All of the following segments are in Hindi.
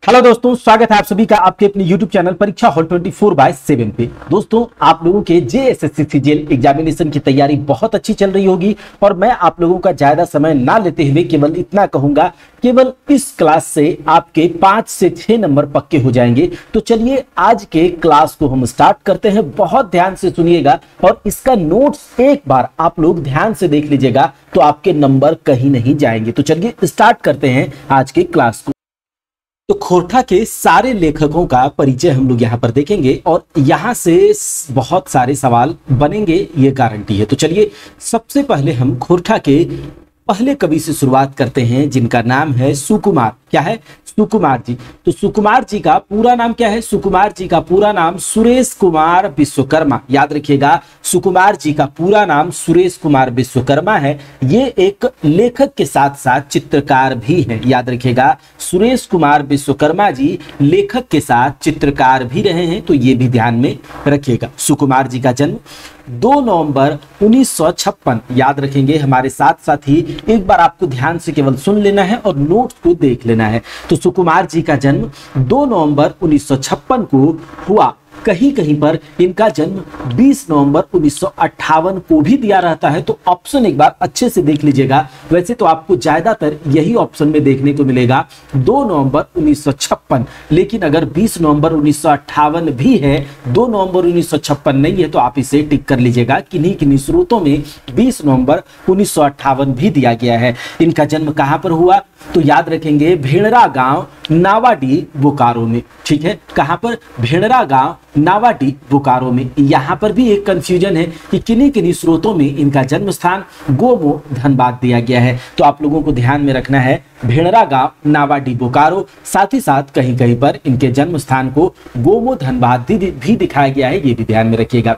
हेलो दोस्तों, स्वागत है आप सभी का आपके अपने YouTube चैनल परीक्षा हॉल 24/7 पे। दोस्तों, आप लोगों के JSSC CGL एग्जामिनेशन की तैयारी बहुत अच्छी चल रही होगी और मैं आप लोगों का ज्यादा समय ना लेते हुए केवल इतना कहूंगा, केवल इस क्लास से आपके 5 से 6 नंबर पक्के हो जाएंगे। तो चलिए आज के क्लास को हम स्टार्ट करते हैं। बहुत ध्यान से सुनिएगा और इसका नोट्स एक बार आप लोग ध्यान से देख लीजिएगा तो आपके नंबर कहीं नहीं जाएंगे। तो चलिए स्टार्ट करते हैं आज के क्लास को। तो खोरठा के सारे लेखकों का परिचय हम लोग यहाँ पर देखेंगे और यहाँ से बहुत सारे सवाल बनेंगे, ये गारंटी है। तो चलिए सबसे पहले हम खोरठा के पहले कवि से शुरुआत करते हैं जिनका नाम है सुकुमार। क्या है? सुकुमार जी। तो सुकुमार जी का पूरा नाम क्या है? सुकुमार जी का पूरा नाम सुरेश कुमार विश्वकर्मा। याद रखिएगा, सुकुमार जी का पूरा नाम सुरेश कुमार विश्वकर्मा है। ये एक लेखक के साथ साथ चित्रकार भी हैं। याद रखिएगा, सुरेश कुमार विश्वकर्मा जी लेखक के साथ चित्रकार भी रहे हैं, तो ये भी ध्यान में रखिएगा। सुकुमार जी का जन्म 2 नवंबर 1956। याद रखेंगे, हमारे साथ साथ ही एक बार आपको ध्यान से केवल सुन लेना है और नोट्स को देख लेना है। तो सुकुमार जी का जन्म 2 नवंबर 1956 को हुआ। कहीं कहीं पर इनका जन्म 20 नवंबर 1958 को भी दिया रहता है, तो ऑप्शन एक बार अच्छे से देख लीजिएगा। वैसे तो आपको ज्यादातर यही ऑप्शन में देखने को मिलेगा 2 नवंबर 1956, लेकिन अगर 20 नवंबर 1958 भी है, 2 नवंबर 1956 नहीं है, तो आप इसे टिक कर लीजिएगा। किन्हीं किन्हीं स्रोतों में 20 नवंबर 1958 भी दिया गया है। इनका जन्म कहां पर हुआ? तो याद रखेंगे, भेड़रा गांव नावाडी बोकारो में। ठीक है, कहां पर? भेड़रा गांव नावाडी बोकारो में। यहां पर भी एक कंफ्यूजन है कि किन्हीं किन्हीं स्रोतों में इनका जन्म स्थान गोमो धनबाद दिया गया है, तो आप लोगों को ध्यान में रखना है भेड़रा गांव नावाडी बोकारो। साथ ही साथ कहीं कहीं पर इनके जन्म स्थान को गोमो धनबाद भी दिखाया गया है, ये भी ध्यान में रखिएगा।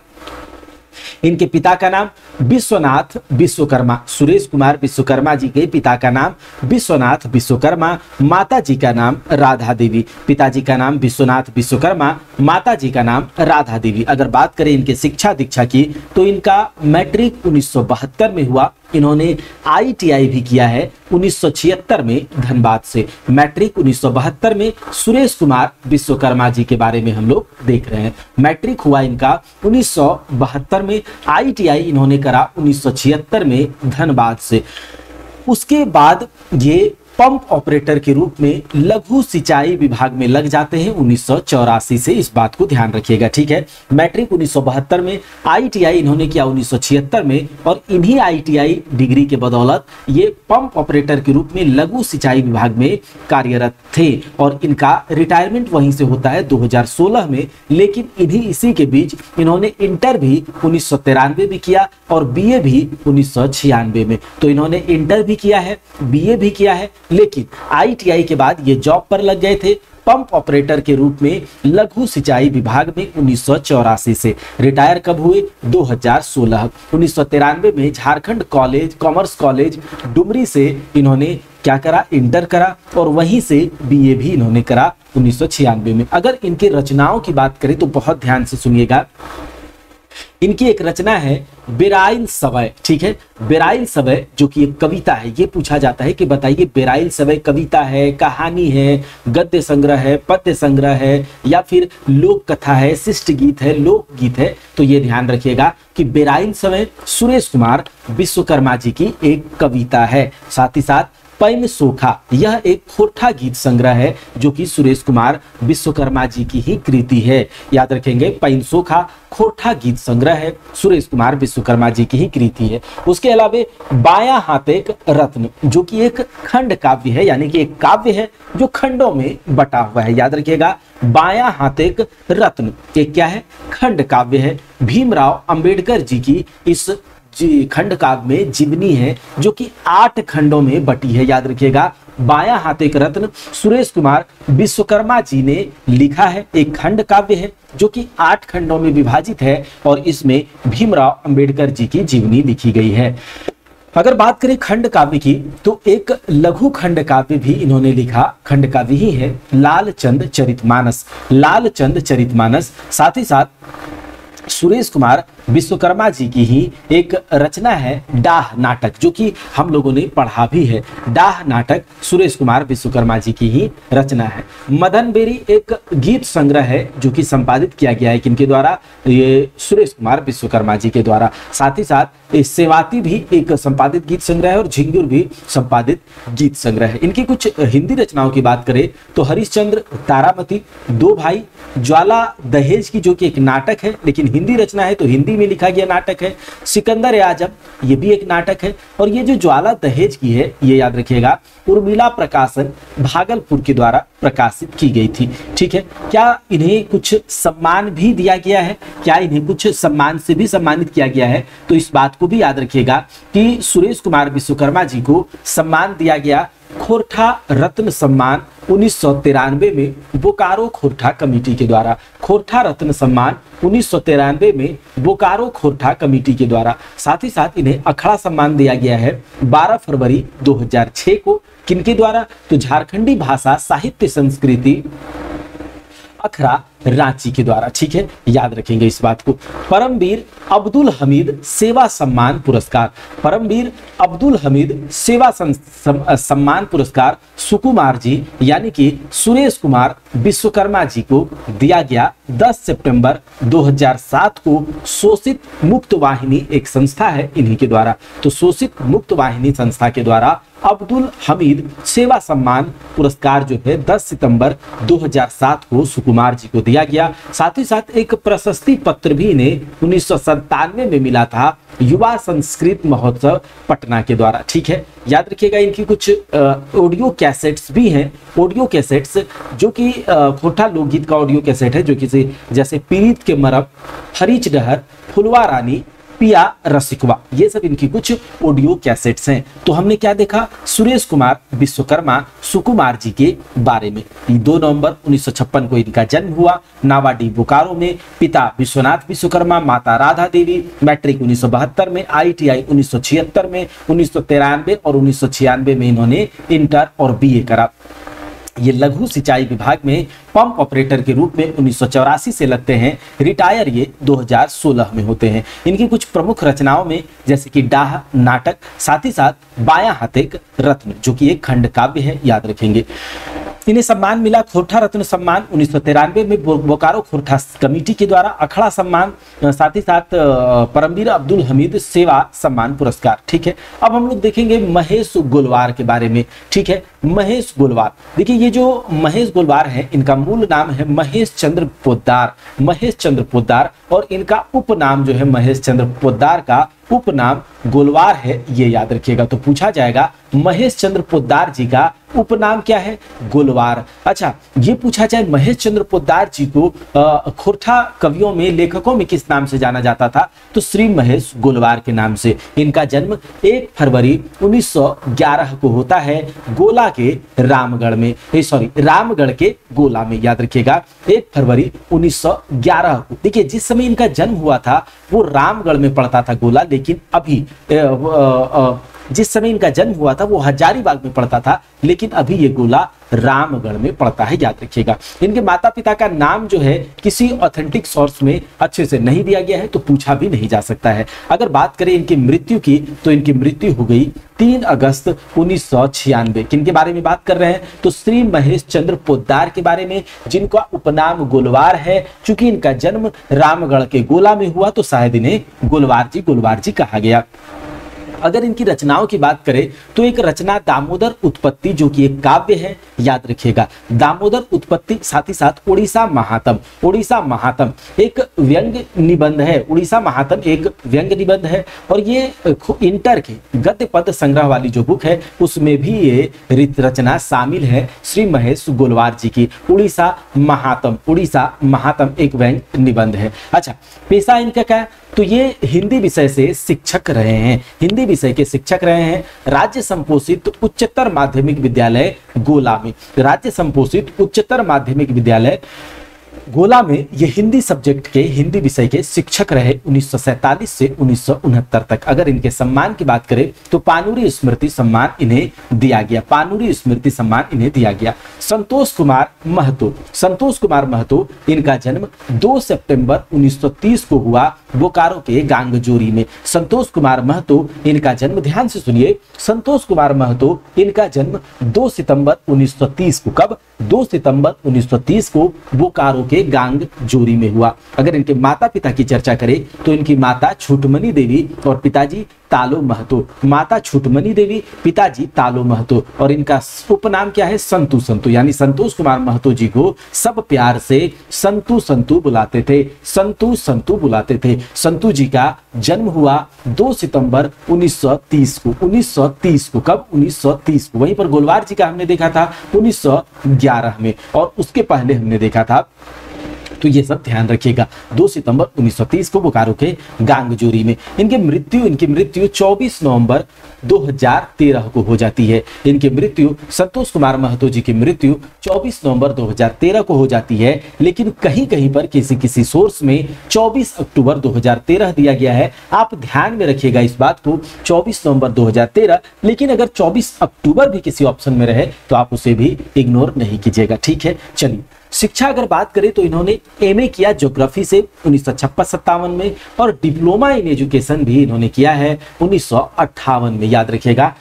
इनके पिता का नाम विश्वनाथ विश्वकर्मा। सुरेश कुमार विश्वकर्मा जी के पिता का नाम विश्वनाथ विश्वकर्मा, माता जी का नाम राधा देवी। पिताजी का नाम विश्वनाथ विश्वकर्मा, माता जी का नाम राधा देवी। अगर बात करें इनके शिक्षा दीक्षा की, तो इनका मैट्रिक 1972 में हुआ। इन्होंने ITI भी किया है 1976 में धनबाद से। मैट्रिक 1972 में सुरेश कुमार विश्वकर्मा जी के बारे में हम लोग देख रहे हैं। मैट्रिक हुआ इनका 1972 में, ITI इन्होंने करा 1976 में धनबाद से। उसके बाद ये पंप ऑपरेटर के रूप में लघु सिंचाई विभाग में लग जाते हैं 1984 से। इस बात को ध्यान रखिएगा, ठीक है। मैट्रिक 1972 में, ITI इन्होंने किया 1976 में, और इन्हीं ITI डिग्री के बदौलत ये पंप ऑपरेटर के रूप में लघु सिंचाई विभाग में कार्यरत थे और इनका रिटायरमेंट वहीं से होता है 2016 में। लेकिन इसी के बीच इन्होंने इंटर भी 1993 में किया और BA भी 1996 में। तो इन्होंने इंटर भी किया है, BA भी किया है, लेकिन ITI के बाद ये जॉब पर लग गए थे पंप ऑपरेटर के रूप में लघु सिंचाई विभाग में 1984 से। रिटायर कब हुए? 2016। 1993 में झारखंड कॉमर्स कॉलेज डुमरी से इन्होंने क्या करा? इंटर करा, और वहीं से BA भी इन्होंने करा 1996 में। अगर इनके रचनाओं की बात करें तो बहुत ध्यान से सुनिएगा। इनकी एक रचना है बेराइल सवय। ठीक है, बेराइल सवय जो कि एक कविता है। ये पूछा जाता है कि बताइए बेराइल सवय कविता है, कहानी है, गद्य संग्रह है, पद्य संग्रह है, या फिर लोक कथा है, शिष्ट गीत है, लोकगीत है? तो ये ध्यान रखिएगा कि बेराइल सवय सुरेश कुमार विश्वकर्मा जी की एक कविता है। साथ ही साथ पैन सोखा, यह एक खोरठा गीत संग्रह है जो कि सुरेश कुमार विश्वकर्मा जी की ही कृति है। याद रखेंगे, पैन सोखा खोरठा गीत संग्रह है, सुरेश कुमार विश्वकर्मा जी की ही कृति है। उसके अलावा बायां हाथ एक रत्न, जो कि एक खंड काव्य है, यानी कि एक काव्य है जो खंडों में बटा हुआ है। याद रखिएगा, बायां हाथ एक रत्न एक क्या है? खंड काव्य है। भीमराव अंबेडकर जी की इस खंड काव्य में जीवनी है जो कि 8 खंडों में बटी है। याद रखिएगा, बायां हाथ एक रत्न सुरेश कुमार विश्वकर्मा जी ने लिखा है, एक खंड काव्य है जो कि 8 खंडों में विभाजित है और इसमें भीमराव अंबेडकर जी की जीवनी लिखी गई है। अगर बात करें खंड काव्य की, तो एक लघु खंड काव्य भी इन्होंने लिखा, खंड काव्य ही है, लालचंद चरितमानस। लालचंद चरितमानस। साथ ही साथ सुरेश कुमार विश्वकर्मा जी की ही एक रचना है डाह नाटक, जो कि हम लोगों ने पढ़ा भी है। डाह नाटक सुरेश कुमार विश्वकर्मा जी की ही रचना है। मदन बेरी एक गीत संग्रह है जो कि संपादित किया गया है किनके द्वारा, ये सुरेश कुमार विश्वकर्मा जी के द्वारा। साथ ही साथ सेवाती भी एक संपादित गीत संग्रह है और झिंगुर भी संपादित गीत संग्रह है। इनकी कुछ हिंदी रचनाओं की बात करें तो हरिश्चंद्र, तारामती, दो भाई, ज्वाला दहेज की जो कि एक नाटक है लेकिन हिंदी रचना है तो हिंदी में लिखा गया नाटक है। सिकंदर आजम ये भी एक नाटक है। और ये जो ज्वाला दहेज की है ये याद रखिएगा उर्मिला प्रकाशन भागलपुर के द्वारा प्रकाशित की गई थी। ठीक है, क्या इन्हें कुछ सम्मान भी दिया गया है? क्या इन्हें कुछ सम्मान से भी सम्मानित किया गया है? तो इस बात को भी याद रखिएगा कि सुरेश कुमार विश्वकर्मा जी को सम्मान दिया गया खोरठा रत्न सम्मान 1993 में बोकारो खोरठा कमेटी के द्वारा। खोरठा रत्न सम्मान 1993 में बोकारो खोरठा कमेटी के द्वारा। साथ ही साथ इन्हें अखड़ा सम्मान दिया गया है 12 फरवरी 2006 को। किनके द्वारा? तो झारखंडी भाषा साहित्य संस्कृति अखड़ा रांची के द्वारा। ठीक है, याद रखेंगे इस बात को। परमवीर अब्दुल हमीद सेवा सम्मान पुरस्कार, परमवीर अब्दुल हमीद सेवा सम्मान पुरस्कार सुकुमार जी यानी कि सुरेश कुमार विश्वकर्मा जी को दिया गया 10 सितंबर 2007 को। शोषित मुक्त वाहिनी एक संस्था है इन्हीं के द्वारा, तो शोषित मुक्त वाहिनी संस्था के द्वारा अब्दुल हमीद सेवा सम्मान पुरस्कार जो है 10 सितंबर 2007 को सुकुमार जी को दिया गया। साथ ही साथ एक प्रशस्ति पत्र भी इन्हें 1997 में मिला था युवा संस्कृत महोत्सव पटना के द्वारा। ठीक है, याद रखिएगा इनकी कुछ ऑडियो कैसेट्स भी हैं। ऑडियो कैसेट्स जो कि खोटा लोकगीत का ऑडियो कैसेट है जो कि जैसे पीड़ित के मरब, हरीच डहर, फुलवा रानी, पिया रसिकवा, ये सब इनकी कुछ ऑडियो कैसेट्स हैं। तो हमने क्या देखा? सुरेश कुमार विश्वकर्मा सुकुमार जी के बारे में। 2 नवंबर 1956 को इनका जन्म हुआ नावाडी बोकारो में। पिता विश्वनाथ विश्वकर्मा, माता राधा देवी। मैट्रिक 1972 में, ITI 1976 में, 1993 और 1996 में इन्होंने इंटर और BA करा। ये लघु सिंचाई विभाग में पंप ऑपरेटर के रूप में 1984 से लगते हैं। रिटायर ये 2016 में होते हैं। इनकी कुछ प्रमुख रचनाओं में जैसे कि डाह नाटक, साथ ही साथ बायां हाथ एक रत्न जो कि एक खंड काव्य है, याद रखेंगे। इन्हें सम्मान मिला खोरठा रत्न सम्मान 1993 में बोकारो खोरठा कमेटी के द्वारा। अखड़ा सम्मान, साथ ही साथ परमवीर अब्दुल हमीद सेवा सम्मान पुरस्कार। ठीक है, अब हम लोग देखेंगे महेश गोलवार के बारे में। ठीक है, महेश गोलवार, देखिए ये जो महेश गोलवार है इनका मूल नाम है महेश चंद्र पोद्दार। महेश चंद्र पोद्दार और इनका उपनाम जो है महेश चंद्र पोद्दार का उपनाम गोलवार है, ये याद रखिएगा। तो पूछा जाएगा महेश चंद्र पोद्दार जी का उपनाम क्या है? गोलवार। अच्छा, ये पूछा जाए महेश चंद्र पोद्दार जी को खोरठा कवियों में, लेखकों में किस नाम से जाना जाता था? तो श्री महेश गोलवार के नाम से। इनका जन्म 1 फरवरी 1911 को होता है गोला के रामगढ़ में, रामगढ़ के गोला में, याद रखिएगा 1 फरवरी 1911 को। देखिए जिस समय इनका जन्म हुआ था वो रामगढ़ में पड़ता था गोला, लेकिन अभी जिस समय इनका जन्म हुआ था वो हजारीबाग में पड़ता था, लेकिन अभी ये गोला रामगढ़ में पड़ता है, याद रखिएगा। इनके माता पिता का नाम जो है किसी ऑथेंटिक सोर्स में अच्छे से नहीं दिया गया है, तो पूछा भी नहीं जा सकता है। अगर बात करें इनकी मृत्यु की तो इनकी मृत्यु हो गई 3 अगस्त 1996। किनके बारे में बात कर रहे हैं? तो श्री महेश चंद्र पोद्दार के बारे में, जिनका उपनाम गोलवार है। चूंकि इनका जन्म रामगढ़ के गोला में हुआ तो शायद इन्हें गोलवार जी कहा गया। अगर इनकी रचनाओं की बात करें तो एक रचना दामोदर उत्पत्ति जो कि एक काव्य है, याद रखिएगा दामोदर उत्पत्ति। साथ ही साथ उड़ीसा महात्म, उड़ीसा महात्म एक व्यंग्य निबंध है। उड़ीसा महात्म एक व्यंग्य निबंध है और ये इंटर के गद्य पद संग्रह वाली जो बुक है उसमें भी ये रचना शामिल है श्री महेश गोलवार जी की। उड़ीसा महात्म एक व्यंग्य निबंध है। अच्छा, पेशा इनका क्या है? तो ये हिंदी विषय से शिक्षक रहे हैं, हिंदी विषय के शिक्षक रहे हैं। राज्य संपोषित उच्चतर माध्यमिक विद्यालय गोला में, राज्य संपोषित उच्चतर माध्यमिक विद्यालय गोला में ये हिंदी सब्जेक्ट के हिंदी विषय के शिक्षक रहे 1947 से 1969 तक। अगर इनके सम्मान की बात करें तो पानुरी स्मृति सम्मान इन्हें दिया गया, पानुरी स्मृति सम्मान इन्हें दिया गया। संतोष कुमार महतो, संतोष कुमार महतो, इनका जन्म 2 सितंबर 1930 को हुआ बोकारो के गांगजोरी में। संतोष कुमार महतो, इनका जन्म, ध्यान से सुनिए, संतोष कुमार महतो, इनका जन्म 2 सितंबर 1930 को, कब? 2 सितंबर 1930 को बोकारो के गांगजोरी में हुआ। अगर इनके माता पिता की चर्चा करें तो इनकी माता छुटमनी देवी और पिताजी तालो महतो, माता छुटमनी देवी, पिताजी तालो महतो, और इनका उपनाम क्या है? संतू संतू। यानी संतोष कुमार महतो जी को सब प्यार से संतू संतू बुलाते थे, संतू संतू बुलाते थे। संतू जी का जन्म हुआ 2 सितंबर 1930 को, 1930 को, कब? 1930 को। वहीं पर गोलवार जी का हमने देखा था 1911 में, और उसके पहले हमने देखा था, तो ये सब ध्यान रखिएगा, 2 सितंबर 1930 को बोकारो के गांगजोरी में। इनकी मृत्यु 24 नवंबर 2013 को हो जाती है। इनकी मृत्यु, संतोष कुमार महतो जी की मृत्यु 24 नवंबर 2013 को हो जाती है, लेकिन कहीं कहीं पर किसी सोर्स में 24 अक्टूबर 2013 दिया गया है। आप ध्यान में रखिएगा इस बात को, 24 नवंबर 2013, लेकिन अगर 24 अक्टूबर भी किसी ऑप्शन में रहे तो आप उसे भी इग्नोर नहीं कीजिएगा, ठीक है। चलिए, शिक्षा अगर बात करें तो इन्होंने एमए किया ज्योग्राफी से 1956-57 में, और डिप्लोमा इन एजुकेशन भी इन्होंने किया है 1958 में। याद रखिएगा,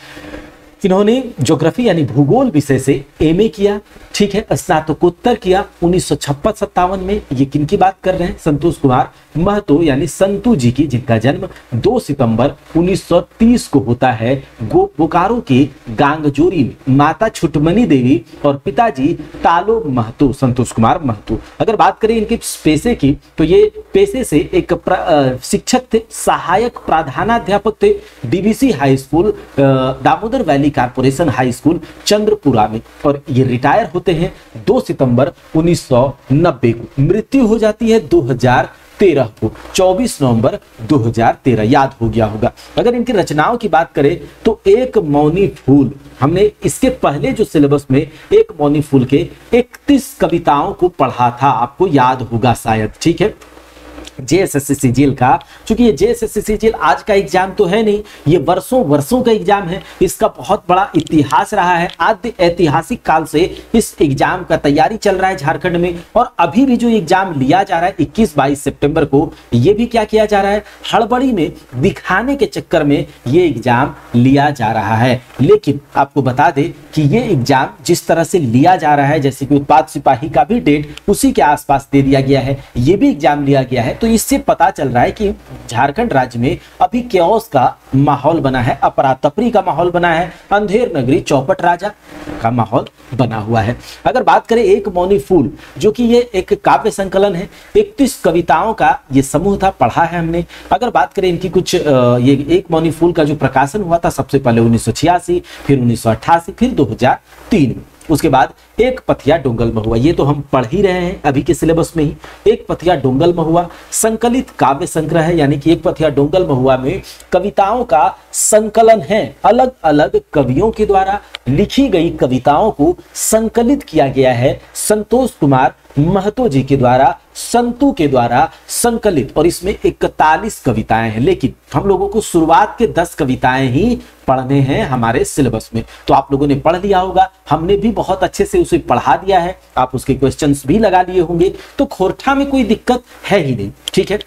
इन्होंने ज्योग्राफी यानी भूगोल विषय से एमए किया, ठीक है, स्नातकोत्तर किया 1956-57 में। ये किन की बात कर रहे हैं? संतोष कुमार महतो यानी संतू जी की, जिनका जन्म 2 सितंबर 1930 को होता है बोकारो के गांगजोरी में। माता छुटमनी देवी और पिताजी तालो महतो, संतोष कुमार महतो। अगर बात करें इनके पेशे की तो ये पेशे से एक शिक्षक थे, सहायक प्रधानाध्यापक थे, DVC high school, Damodar valley corporation high school Chandrapura में, और ये रिटायर होते हैं 2 सितंबर 1990 को। मृत्यु हो जाती है 2013 को, 24 नवंबर 2013, याद हो गया होगा। अगर इनकी रचनाओं की बात करें तो एक मौनी फूल, हमने इसके पहले जो सिलेबस में एक मौनी फूल के 31 कविताओं को पढ़ा था, आपको याद होगा शायद, ठीक है। जेएसएससी सीजीएल का, क्योंकि ये जेएसएससी सीजीएल आज का एग्जाम तो है नहीं, ये वर्षों का एग्जाम है। इसका बहुत बड़ा इतिहास रहा है, आद्य ऐतिहासिक काल से इस एग्जाम का तैयारी चल रहा है झारखंड में, और अभी भी जो एग्जाम लिया जा रहा है 21-22 सितंबर को, ये भी क्या किया जा रहा है? हड़बड़ी में दिखाने के चक्कर में ये एग्जाम लिया जा रहा है। लेकिन आपको बता दें कि ये एग्जाम जिस तरह से लिया जा रहा है, जैसे कि उत्पाद सिपाही का भी डेट उसी के आसपास दे दिया गया है, ये भी एग्जाम लिया गया है, तो इससे पता चल रहा है कि झारखंड राज्य में अभी केओस का माहौल बना है, अपरातपरी का माहौल बना है, अंधेर नगरी चौपट राजा का माहौल बना हुआ है। अगर बात करें एक मौनी फूल, जो कि ये एक काव्य संकलन है, 31 कविताओं का ये समूह था, पढ़ा है हमने। अगर बात करें इनकी कुछ, ये एक मौनी फूल का जो प्रकाशन हुआ था सबसे पहले 1986, फिर 1988, फिर 2003 में। उसके बाद एक पथिया डोंगल महुआ, ये तो हम पढ़ ही रहे हैं अभी के सिलेबस में ही। एक पथिया डोंगल महुआ संकलित काव्य संग्रह है, यानी कि एक पथिया डोंगल महुआ में कविताओं का संकलन है, अलग अलग कवियों के द्वारा लिखी गई कविताओं को संकलित किया गया है संतोष कुमार महतो जी के द्वारा, संतू के द्वारा संकलित, और इसमें 41 कविताएं हैं। लेकिन हम लोगों को शुरुआत के 10 कविताएं ही पढ़ने हैं हमारे सिलेबस में, तो आप लोगों ने पढ़ लिया होगा, हमने भी बहुत अच्छे से उसे पढ़ा दिया है, आप उसके क्वेश्चंस भी लगा लिए होंगे, तो खोरठा में कोई दिक्कत है ही नहीं, ठीक है।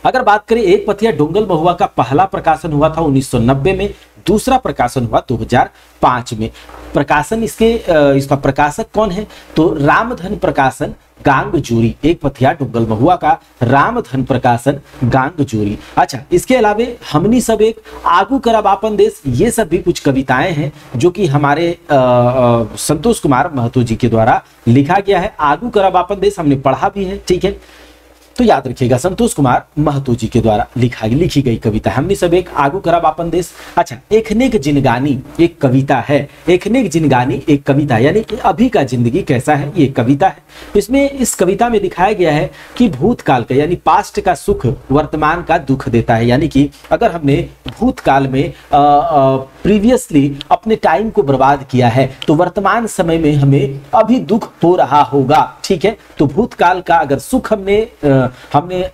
अगर बात करें एक पथिया डोंगल महुआ का पहला प्रकाशन हुआ था 1990 में, दूसरा प्रकाशन हुआ 2005 में। प्रकाशन इसका प्रकाशक कौन है? तो रामधन प्रकाशन गांगजोरी, एक पथिया डोंगल महुआ का रामधन प्रकाशन गांगजोरी। अच्छा, इसके अलावे हमनी सब एक, आगू करब आपन देश, ये सब भी कुछ कविताएं हैं जो कि हमारे संतोष कुमार महतो जी के द्वारा लिखा गया है। आगू करब आपन देश हमने पढ़ा भी है, ठीक है। तो याद रखिएगा संतोष कुमार महतो जी के द्वारा लिखी गई कविता। हमने सब एक आगू करब अपन देश। अच्छा, एखनेक जिनगानी एक कविता है। एखनेक जिनगानी एक कविता, यानी कि अभी का जिंदगी कैसा है, ये कविता है। इसमें इस कविता में दिखाया गया है कि भूतकाल का यानी पास्ट का सुख वर्तमान का दुख देता है। यानी कि अगर हमने भूतकाल में प्रीवियसली अपने टाइम को बर्बाद किया है तो वर्तमान समय में हमें अभी दुख हो रहा होगा। ठीक है, तो भूतकाल का अगर सुख हमने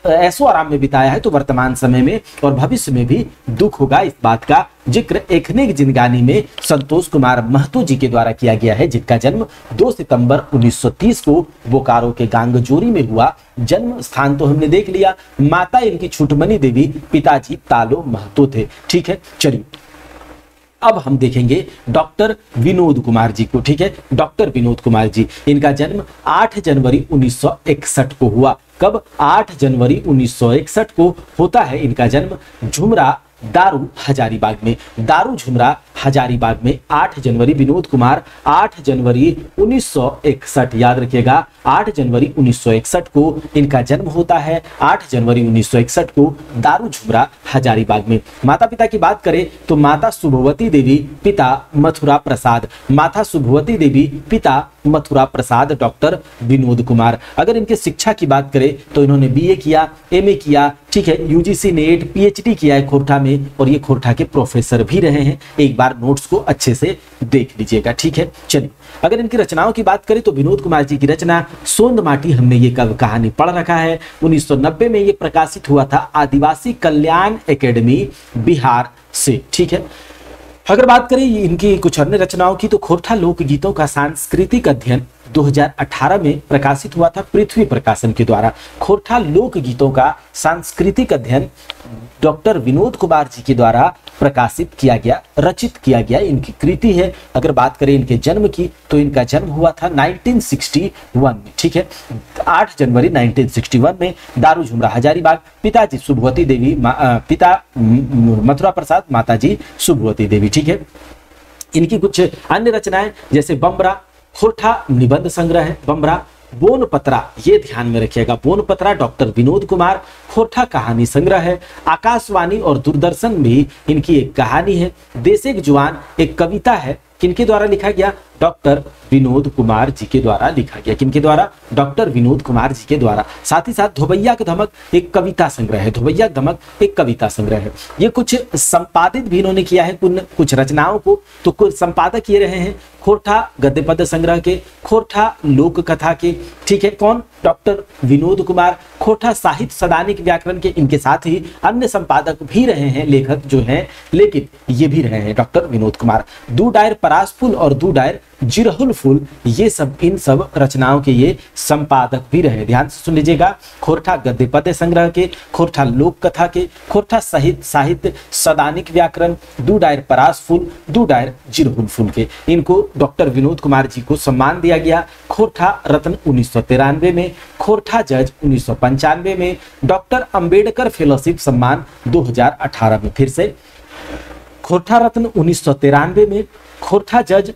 ऐसो आराम में बिताया है तो वर्तमान समय में और भविष्य में भी दुख होगा। इस बात का जिक्र एखनेक जिनगानी में संतोष कुमार महतो जी के द्वारा किया गया है, जिनका जन्म 2 सितंबर 1930 को बोकारो के गांगजोरी में हुआ। जन्म स्थान तो हमने देख लिया, माता इनकी छुटमनी देवी, पिताजी तालो महतो थे। ठीक है, चलिए अब हम देखेंगे डॉक्टर विनोद कुमार जी को। ठीक है, डॉक्टर विनोद कुमार जी, इनका जन्म 8 जनवरी 1961 को हुआ। कब? 8 जनवरी 1961 को होता है इनका जन्म झुमरा दारू हजारीबाग में। दारू झुमरा हजारीबाग में 8 जनवरी। विनोद कुमार 8 जनवरी 1961, याद रखिएगा 8 जनवरी 1961 को इनका जन्म होता है। 8 जनवरी 1961 को दारू झुमरा हजारीबाग में। माता पिता की बात करें तो माता शुभवती देवी, पिता मथुरा प्रसाद। माता शुभवती देवी, पिता मथुरा प्रसाद, डॉक्टर विनोद कुमार। अगर इनके शिक्षा की बात करें तो इन्होंने बीए किया, एमए किया, ठीक है, यूजीसी नेट, पीएचडी किया है खोरठा में और ये खोरठा के प्रोफेसर भी रहे हैं। एक बार नोट्स को अच्छे से देख लीजिएगा। ठीक है, चलिए अगर इनकी रचनाओं की बात करें तो विनोद कुमार जी की रचना सोंद माटी, हमने ये कहानी पढ़ रखा है। 1990 में ये प्रकाशित हुआ था आदिवासी कल्याण एकेडमी बिहार से। ठीक है, अगर बात करें इनकी कुछ अन्य रचनाओं की तो खोरठा लोकगीतों का सांस्कृतिक अध्ययन 2018 में प्रकाशित हुआ था पृथ्वी प्रकाशन के द्वारा। खोरठा लोकगीतों का सांस्कृतिक अध्ययन डॉक्टर विनोद कुमार जी के द्वारा प्रकाशित किया गया, रचित किया गया इनकी कृति है। अगर बात करें इनके जन्म की तो इनका जन्म हुआ था 1961 में। ठीक है, 8 जनवरी 1961 में दारू झुमरा हजारीबाग। पिताजी शुभवती देवी, पिता मथुरा प्रसाद, माताजी शुभवती देवी। ठीक है, इनकी कुछ अन्य रचनाएं जैसे बमरा, खोरठा निबंध संग्रह है बमरा। बोनपत्रा, ये ध्यान में रखिएगा, बोनपत्रा डॉक्टर विनोद कुमार। खोरठा कहानी संग्रह है। आकाशवाणी और दूरदर्शन भी इनकी एक कहानी है। देश एक जुआन एक कविता है, किनके द्वारा लिखा गया? डॉक्टर विनोद कुमार जी के द्वारा लिखा गया। किनके द्वारा? डॉक्टर विनोद कुमार जी के द्वारा। साथ ही साथ धोबैया का धमक एक कविता संग्रह है। धोबैया का धमक एक कविता संग्रह है। ये कुछ संपादित भी इन्होंने किया है कुछ रचनाओं को, तो कुछ संपादक ये रहे हैं खोरठा गद्य पद्य संग्रह के, खोरठा लोक कथा के। ठीक है, कौन? डॉक्टर विनोद कुमार। खोरठा साहित्य सदानिक व्याकरण के इनके साथ ही अन्य संपादक भी रहे हैं, लेखक जो हैं, लेकिन ये भी रहे हैं डॉक्टर विनोद कुमार। दू डायर परास फूल और दू डायर जिरहुल फूल, ये सब इन सब रचनाओं के ये संपादक भी रहे। ध्यान से सुन लीजिएगा, खोरठा गद्य पद्य संग्रह के, खोरठा लोक कथा के, खोरठा साहित्य सदानिक व्याकरण, दू डायर परास फूल, दू डायर जिरहुल फूल के। इनको डॉक्टर विनोद कुमार जी को सम्मान दिया गया। खोरठा रत्न 1993 में, खोरठा जज 1995 में, डॉक्टर अंबेडकर फेलोशिप सम्मान 2018 में। फिर से खोरठा रत्न 1993 में, खोरठा जज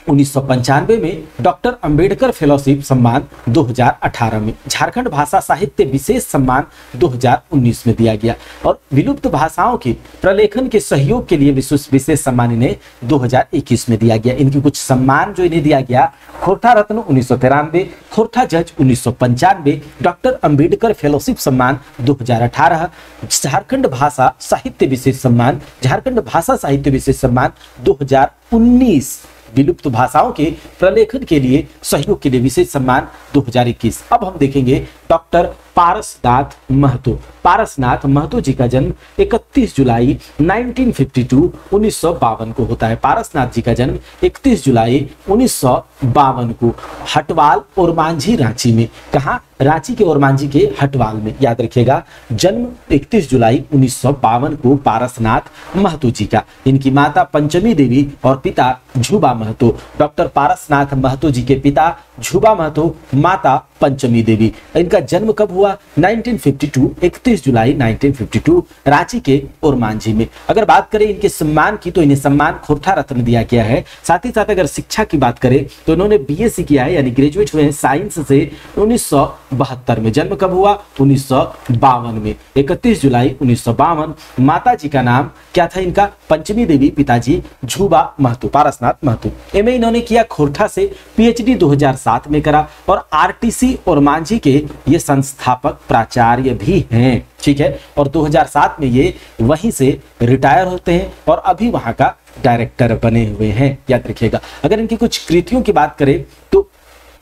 1995 में, डॉक्टर अंबेडकर फेलोशिप सम्मान 2018 में। झारखंड भाषा साहित्य विशेष सम्मान 2019 में दिया गया और विलुप्त भाषाओं के प्रलेखन के सहयोग के लिए विशेष सम्मान इन्हें 2021 में दिया गया। इनकी कुछ सम्मान जो इन्हें दिया गया: खोरठा रत्न 1993, खोरठा जज 1995, डॉक्टर अंबेडकर फेलोशिप सम्मान 2018, झारखंड भाषा साहित्य विशेष सम्मान, झारखंड भाषा साहित्य विशेष सम्मान 2019, विलुप्त भाषाओं के प्रलेखन के लिए सहयोग के लिए विशेष सम्मान 2021। अब हम देखेंगे डॉक्टर पारसनाथ महतो। पारसनाथ महतो जी का जन्म 31 जुलाई 1952 को होता है। पारसनाथ जी का जन्म 31 जुलाई 1952 को हटवाल और मांझी रांची में। कहा? रांची के और मांझी के हटवाल में। याद रखिएगा, जन्म 31 जुलाई 1952 को पारसनाथ महतो जी का। इनकी माता पंचमी देवी और पिता झूबा महतो। डॉक्टर पारसनाथ महतो जी के पिता झूबा महतो, माता पंचमी देवी। इनका जन्म कब हुआ? 1952, 31 जुलाई 1952, रांची के ओरमांझी में। अगर बात करें इनके सम्मान की तो इन्हें सम्मान खोरठा रत्न दिया गया है। साथ ही साथ अगर शिक्षा की बात करें तो इन्होंने बीएससी किया है, यानी ग्रेजुएट हुए हैं साइंस से 1972 में। जन्म कब हुआ? 1952 में, 31 जुलाई 1952। माता जी का नाम क्या था इनका? पंचमी देवी, पिताजी झूबा महतो, पारसनाथ महतो। एमए इन्होंने किया खोरठा से, पीएचडी 2007 में करा और आरटीसी ओरमांझी के ये संस्थापक प्राचार्य भी हैं, ठीक है। और 2007 में ये वहीं से रिटायर होते हैं और अभी वहां का डायरेक्टर बने हुए हैं, याद रखिएगा। अगर इनकी कुछ कृतियों की बात करें तो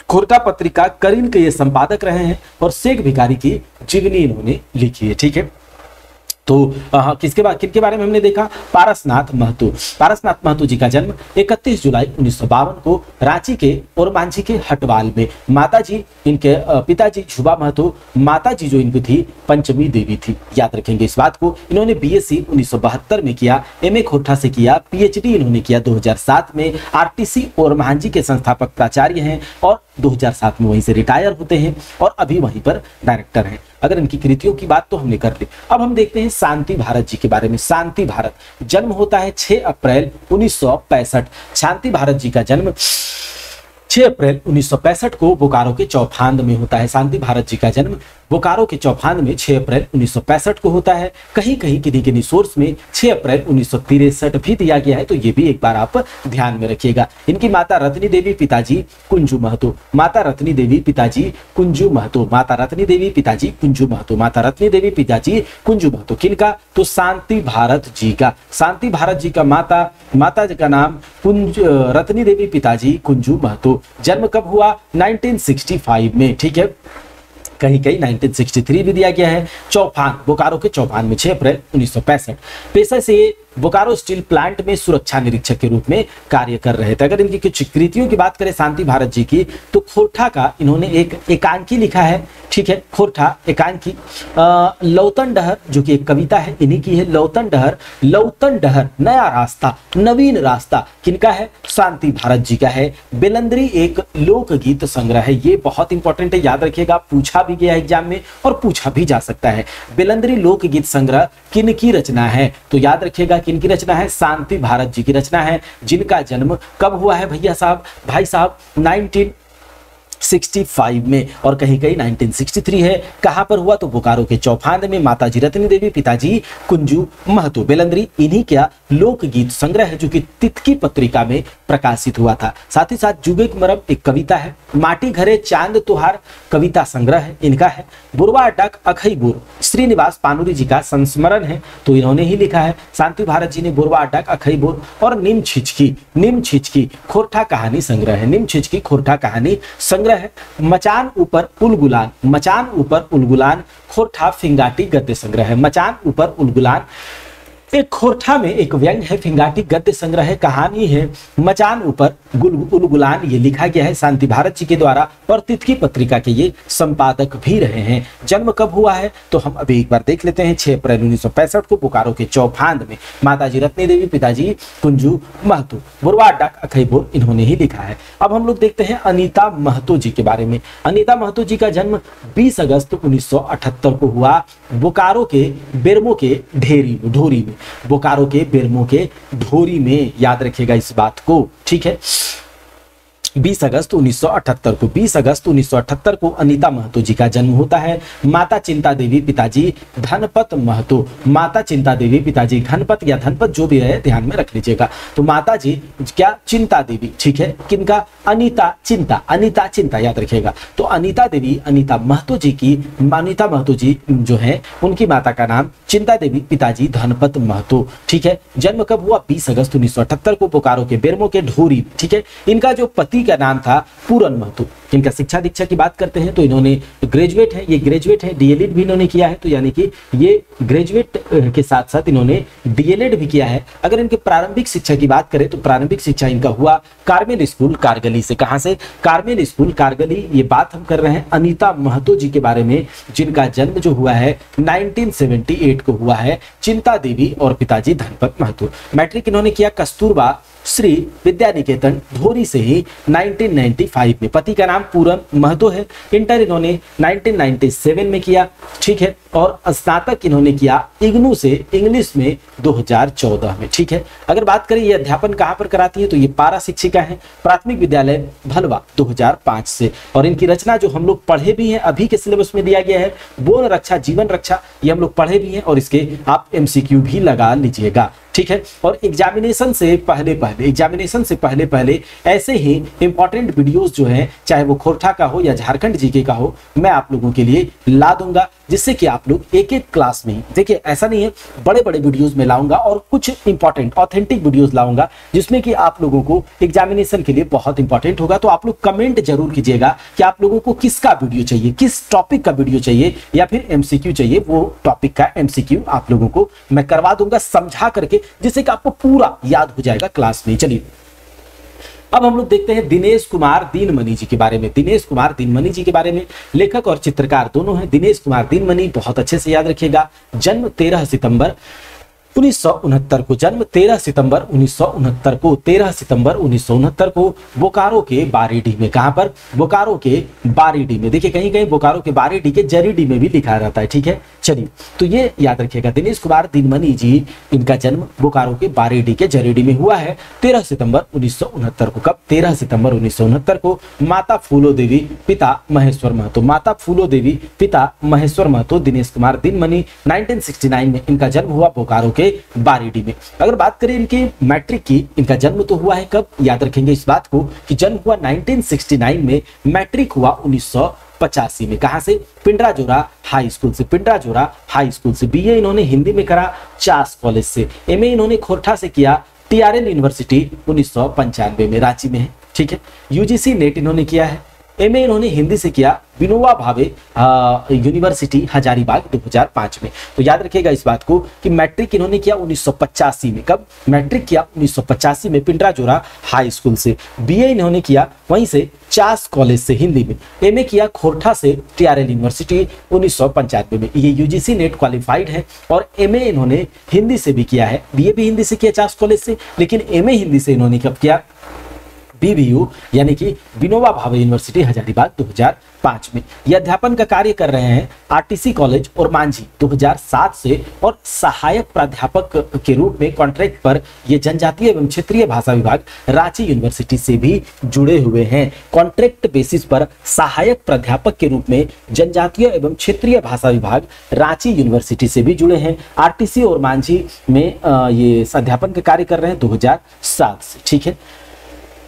खोरठा पत्रिका करीन के ये संपादक रहे हैं और शेख भिखारी की जीवनी इन्होंने लिखी है, ठीक है। तो किनके बारे में हमने देखा? पारसनाथ महतो। पारसनाथ महतो जी का जन्म 31 जुलाई 1952 को रांची के ओरमांझी के हटवाल में। माताजी इनके पिताजी झूबा महतो, माताजी जो इनकी थी पंचमी देवी थी, याद रखेंगे इस बात को। इन्होंने बीएससी 1972 में किया, एमए खोरठा से किया, पीएचडी इन्होंने किया 2007 में। आरटीसी ओरमांझी के संस्थापक प्राचार्य हैं और 2007 में वहीं से रिटायर होते हैं और अभी वहीं पर डायरेक्टर हैं। अगर इनकी कृतियों की बात तो हमने कर ली। अब हम देखते हैं शांति भारत जी के बारे में। शांति भारत, जन्म होता है 6 अप्रैल 1965। शांति भारत जी का जन्म 6 अप्रैल 1965 को बोकारो के चौफांद में होता है। शांति भारत जी का जन्म बोकारो के चौफांद में 6 अप्रैल 1965 को होता है। कहीं कहीं किन्हीं सोर्स में 6 अप्रैल 1963 भी दिया गया है, तो ये भी एक बार आप ध्यान में रखिएगा। इनकी माता रत्नी देवी, पिताजी कुंजू महतो। माता रत्नी देवी, पिताजी कुंजू महतो। माता रत्नी देवी, पिताजी कुंजू महतो। माता रत्नी देवी, पिताजी कुंजू महतो। किनका? तो शांति भारत जी का। शांति भारत जी का माता जी का नाम रत्नी देवी, पिताजी कुंजू महतो। जन्म कब हुआ? 1965 में, ठीक है। कहीं कहीं 1963 भी दिया गया है। चौफान, बोकारो के चौफान में 6 अप्रैल 1965। पेशे से बोकारो स्टील प्लांट में सुरक्षा निरीक्षक के रूप में कार्य कर रहे थे। अगर इनकी कुछ कृतियों की बात करें शांति भारत जी की, तो खोरठा का इन्होंने एक एकांकी लिखा है, ठीक है। खोरठा एकांकी। लौतन डहर जो कि एक कविता है, इन्हीं की है। लौतन डहर नया रास्ता, नवीन रास्ता किनका है? शांति भारत जी का है। बेलंदरी एक लोकगीत संग्रह है, ये बहुत इंपॉर्टेंट है, याद रखिएगा, पूछा भी गया एग्जाम में और पूछा भी जा सकता है। बेलंदरी लोकगीत संग्रह किनकी रचना है? तो याद रखिएगा किनकी रचना है? शांति भारत जी की रचना है। जिनका जन्म कब हुआ है भाई साहब? 1965 में और कहीं कहीं 1963 है। कहां पर हुआ? तो बोकारो के चौफांद में। माताजी रत्नी देवी, पिताजी कुंजू महतो। बेलंदरी इन्हीं क्या लोकगीत संग्रह है जो कि तितकी पत्रिका में प्रकाशित हुआ था। साथ ही साथ जुगेक मरम एक कविता है। माटी घरे चांद तुहार कविता संग्रह है, इनका है। बुरवा डक अखईबुर श्रीनिवास पानुरी जी का संस्मरण है, तो इन्होंने ही लिखा है। शांति भारत जी ने बुरवा डक अखईबुर और निम छिचकी खोरठा कहानी संग्रह है। निम छिचकी खोरठा कहानी संग्रह है। मचान ऊपर उलगुलान खोरठा फिंगाटी गद्य संग्रह है। मचान ऊपर उलगुलान एक खोरठा में एक व्यंग है, फिंगाटी गद्य संग्रह है, कहानी है। मचान ऊपर उलगुलान ये लिखा गया है शांति भारत जी के द्वारा और तितकी पत्रिका के ये संपादक भी रहे हैं। जन्म कब हुआ है? तो हम अभी एक बार देख लेते हैं। 6 अप्रैल 1965 को बोकारो के चौफांद में। माताजी रत्नी देवी, पिताजी कुंजू महतो। बुरवा डक अखईबुर इन्होंने ही लिखा है। अब हम लोग देखते हैं अनीता महतो जी के बारे में। अनीता महतो जी का जन्म 20 अगस्त 1978 को हुआ बोकारो के बेरमो के ढोरी में। बोकारो के बेरमो के ढोरी में, याद रखिएगा इस बात को, ठीक है। 20 अगस्त 1978 को अनीता महतो जी का जन्म होता है। माता चिंता देवी, पिताजी धनपत महतो। माता चिंता देवी, पिताजी धनपत या धनपत जो भी रहे ध्यान में रख लीजिएगा। तो माता जी क्या? चिंता देवी, ठीक है। किनका? अनीता चिंता याद रखिएगा। तो अनीता देवी, अनीता महतो जी जो है उनकी माता का नाम चिंता देवी, पिताजी धनपत महतो, ठीक है। जन्म कब हुआ? 20 अगस्त 1978 को बोकारो के बेरमो के ढोरी, ठीक है। इनका जो पति का नाम था पूरन महतो। इनका शिक्षा दीक्षा की बात करते हैं तो इन्होंने ग्रेजुएट है, ये ग्रेजुएट है, डीएलएड भी इन्होंने किया है, तो यानी कि ये ग्रेजुएट के साथ साथ इन्होंने डीएलएड भी किया है। अगर इनके प्रारंभिक शिक्षा की बात करें तो प्रारंभिक शिक्षा इनका हुआ कार्मेल स्कूल कारगली से। कहां से? Carmel school Kargali. ये बात हम कर रहे हैं अनीता महतो जी के बारे में, जिनका जन्म जो हुआ है 1978 को हुआ है। चिंता देवी और पिताजी धनपत महतो। मैट्रिक इन्होंने किया कस्तूरबा श्री विद्या निकेतन धोरी से ही 1995 में। पति का नाम पूरन महतो है। इंटर इन्होंने 1997 में किया, ठीक है, और स्नातक इन्होंने किया इग्नू से इंग्लिश में 2014 में, ठीक है। अगर बात करें ये अध्यापन कहाँ पर कराती है तो ये पारा शिक्षिका है, प्राथमिक विद्यालय भलवा 2005 से। और इनकी रचना जो हम लोग पढ़े भी हैं, अभी के सिलेबस में दिया गया है, बोन रक्षा जीवन रक्षा, ये हम लोग पढ़े भी हैं और इसके आप MCQ भी लगा लीजिएगा, ठीक है। और एग्जामिनेशन से पहले ऐसे ही इंपॉर्टेंट वीडियोस जो हैं, चाहे वो खोरठा का हो या झारखंड जीके का हो, मैं आप लोगों के लिए ला दूंगा, जिससे कि आप लोग एक एक क्लास में, देखिए ऐसा नहीं है, बड़े बड़े वीडियोस में लाऊंगा और कुछ इंपॉर्टेंट ऑथेंटिक वीडियोस लाऊंगा जिसमें कि आप लोगों को एग्जामिनेशन के लिए बहुत इंपॉर्टेंट होगा। तो आप लोग कमेंट जरूर कीजिएगा कि आप लोगों को किसका वीडियो चाहिए, किस टॉपिक का वीडियो चाहिए या फिर MCQ चाहिए। वो टॉपिक का MCQ आप लोगों को मैं करवा दूंगा समझा करके, जिससे कि आपको पूरा याद हो जाएगा क्लास में। चलिए अब हम लोग देखते हैं दिनेश कुमार दीनमणि जी के बारे में। दिनेश कुमार दीनमणि जी के बारे में, लेखक और चित्रकार दोनों हैं। दिनेश कुमार दीनमणि बहुत अच्छे से याद रखिएगा। जन्म 13 सितंबर 1969 को, जन्म 13 सितंबर 1969 को, 13 सितंबर 1969 को बोकारो के बारीडी में। कहां पर? बोकारो के बारीडी में। देखिए कहीं कहीं बोकारो के बारीडी के जरीडी में भी लिखा रहता है, ठीक है। चलिए तो ये याद रखिएगा, दिनेश कुमार दीनमणि जी, इनका जन्म बोकारो के बारीडी के जरीडी में हुआ है 13 सितंबर 1969 को। कब? 13 सितंबर 1969 को। माता फूलो देवी, पिता महेश्वर महतो। माता फूलो देवी, पिता महेश्वर महतो। दिनेश कुमार दीनमणि 1969 में इनका जन्म हुआ बोकारो के बारीडी में। अगर बात करें इनके मैट्रिक की, इनका जन्म तो हुआ है कब? याद रखेंगे इस बात को कि जन्म हुआ 1969 में, मैट्रिक हुआ 1985 में। कहां से? पिंडराजोरा हाई स्कूल से। पिंडराजोरा हाई स्कूल से। BA इन्होंने हिंदी में करा चास कॉलेज से। MA इन्होंने खोरठा से किया, TRL यूनिवर्सिटी 1995 में, रांची में है, ठीक है। UGC नेट इन्होंने किया है। MA इन्होंने हिंदी से किया विनोबा भावे यूनिवर्सिटी हजारीबाग 2005 में। तो याद रखिएगा इस बात को कि मैट्रिक इन्होंने किया 1985 में। कब? मैट्रिक किया 1985 में पिंडराजोरा हाई स्कूल से। BA इन्होंने किया वहीं से चास कॉलेज से हिंदी में। MA किया खोरठा से TRL यूनिवर्सिटी 1995 में। ये UGC नेट क्वालिफाइड है। और MA इन्होंने हिंदी से भी किया है। BA भी हिंदी से किया चास कॉलेज से, लेकिन MA हिंदी से इन्होंने कब किया? BBU यानी कि विनोबा भावे यूनिवर्सिटी हजारीबाग 2005 में। ये अध्यापन का कार्य कर रहे हैं RTC कॉलेज और मांझी 2007 से, और सहायक प्राध्यापक के रूप में कॉन्ट्रैक्ट पर ये जनजातीय एवं क्षेत्रीय भाषा विभाग रांची यूनिवर्सिटी से भी जुड़े हुए हैं। कॉन्ट्रैक्ट बेसिस पर सहायक प्राध्यापक के रूप में जनजातीय एवं क्षेत्रीय भाषा विभाग रांची यूनिवर्सिटी से भी जुड़े हैं। RTC और मांझी में ये अध्यापन का कार्य कर रहे हैं 2007 से, ठीक है।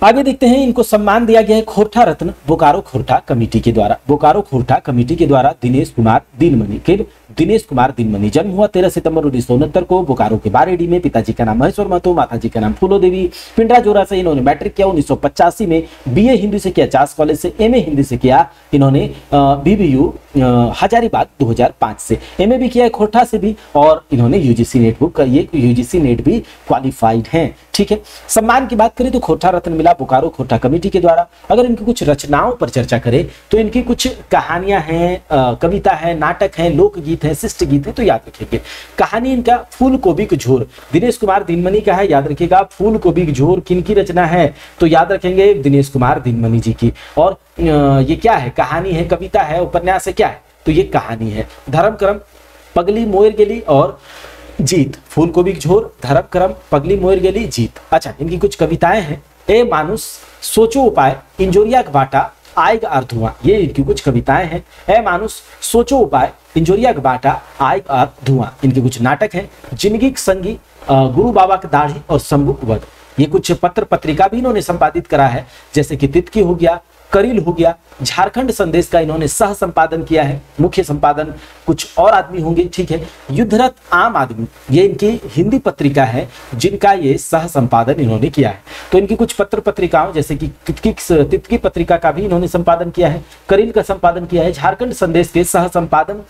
आगे देखते हैं, इनको सम्मान दिया गया है खोरठा रत्न बोकारो खोरठा कमेटी के द्वारा। बोकारो खोरठा कमेटी के द्वारा दिनेश कुमार दीनमणि के दिनेश कुमार दीनमणि जन्म हुआ 13 सितंबर 1969 को बोकारो के बारेडी में। पिताजी का नाम महेश्वर महतो, माताजी का नाम फूलो देवी। पिंडराजोरा से इन्होंने मैट्रिक किया 1985 में। BA हिंदी से किया चास कॉलेज से। MA हिंदी से किया इन्होंने BBU हजारीबाग 2005 से। MA भी किया खोरठा से भी, और इन्होंने UGC नेट बुक, ये UGC नेट भी क्वालिफाइड हैं, ठीक है। सम्मान की बात करें तो खोरठा रत्न मिला बोकारो खोरठा कमेटी के द्वारा। अगर इनकी कुछ रचनाओं पर चर्चा करें तो इनकी कुछ कहानियां हैं, कविता है, नाटक है, लोकगीत है, शिष्ट गीत है, तो याद रखिएगा। कहानी इनका फूल कोबी का झोर दिनेश कुमार दीनमणि का है, याद रखिएगा। फूल कोबी का झोर किनकी रचना है? तो याद रखेंगे दिनेश कुमार दीनमणि जी की। और ये क्या है? कहानी है, कविता है, उपन्यास है, क्या है? तो ये कहानी है। धर्म क्रम पगली मोयर गेली और जीत। फूल कोबी का झोर, धर्म क्रम पगली मोयर गेली, जीत। अच्छा, इनकी कुछ कविताएं हैं। ए मानुष सोचो उपाय, इंजोरिया का बाटा आएगा अर्थ धुआं। ये इनकी कुछ कविताएं हैं। ए मानुष सोचो उपाय, इंजोरिया का बाटा आएगा अर्थ धुआं। इनके कुछ नाटक हैं। जिंदगी संगी, गुरु बाबा की दाढ़ी और शंभू वध। ये कुछ पत्र पत्रिका भी इन्होंने संपादित करा है, जैसे कि तितकी हो गया, करील हो गया। झारखंड संदेश का इन्होंने सह संपादन किया है, मुख्य संपादन कुछ और आदमी होंगे, ठीक है। युद्धरत आम आदमी, ये इनकी हिंदी पत्रिका है जिनका ये सह संपादन इन्होंने किया है। तो इनकी कुछ पत्र पत्रिकाओं जैसे कि तितकी पत्रिका का भी इन्होंने संपादन किया है, करील का संपादन किया है। झारखंड संदेश के सह संपादन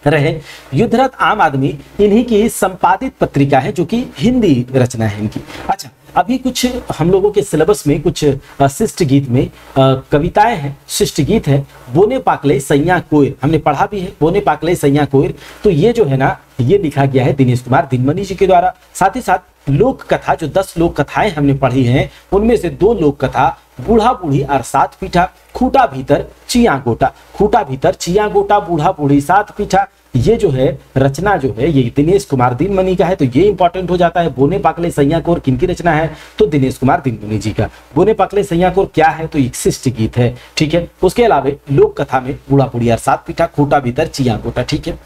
रहे। युद्धरत आम आदमी इन्हीं की संपादित पत्रिका है, जो कि हिंदी रचना है इनकी। अच्छा, अभी कुछ हम लोगों के सिलेबस में कुछ शिष्ट गीत में कविताएं हैं, शिष्ट गीत है। बोने पाकले सैया कोयर, हमने पढ़ा भी है, बोने पाकले सैया कोयर। तो ये जो है ना, ये लिखा गया है दिनेश कुमार दीनमणि जी के द्वारा। साथ ही साथ लोक कथा, जो 10 लोक कथाएं हमने पढ़ी हैं, उनमें से 2 लोक कथा बूढ़ा बूढ़ी और 7 पीठा, खूटा भीतर चिया गोटा, खूटा भीतर चिया गोटा, बूढ़ा बूढ़ी 7 पीठा, ये जो है रचना जो है ये दिनेश कुमार दिनमणि का है। तो ये इंपॉर्टेंट हो जाता है। बोने पाकले सैया कोर किनकी रचना है? तो दिनेश कुमार दिनमणि जी का। बोने पाकले सैया कोर क्या है? तो एक शिष्ट गीत है, ठीक है। उसके अलावा लोक कथा में बूढ़ा बूढ़ी और 7 पीठा, खूटा भीतर चिया गोटा, ठीक है।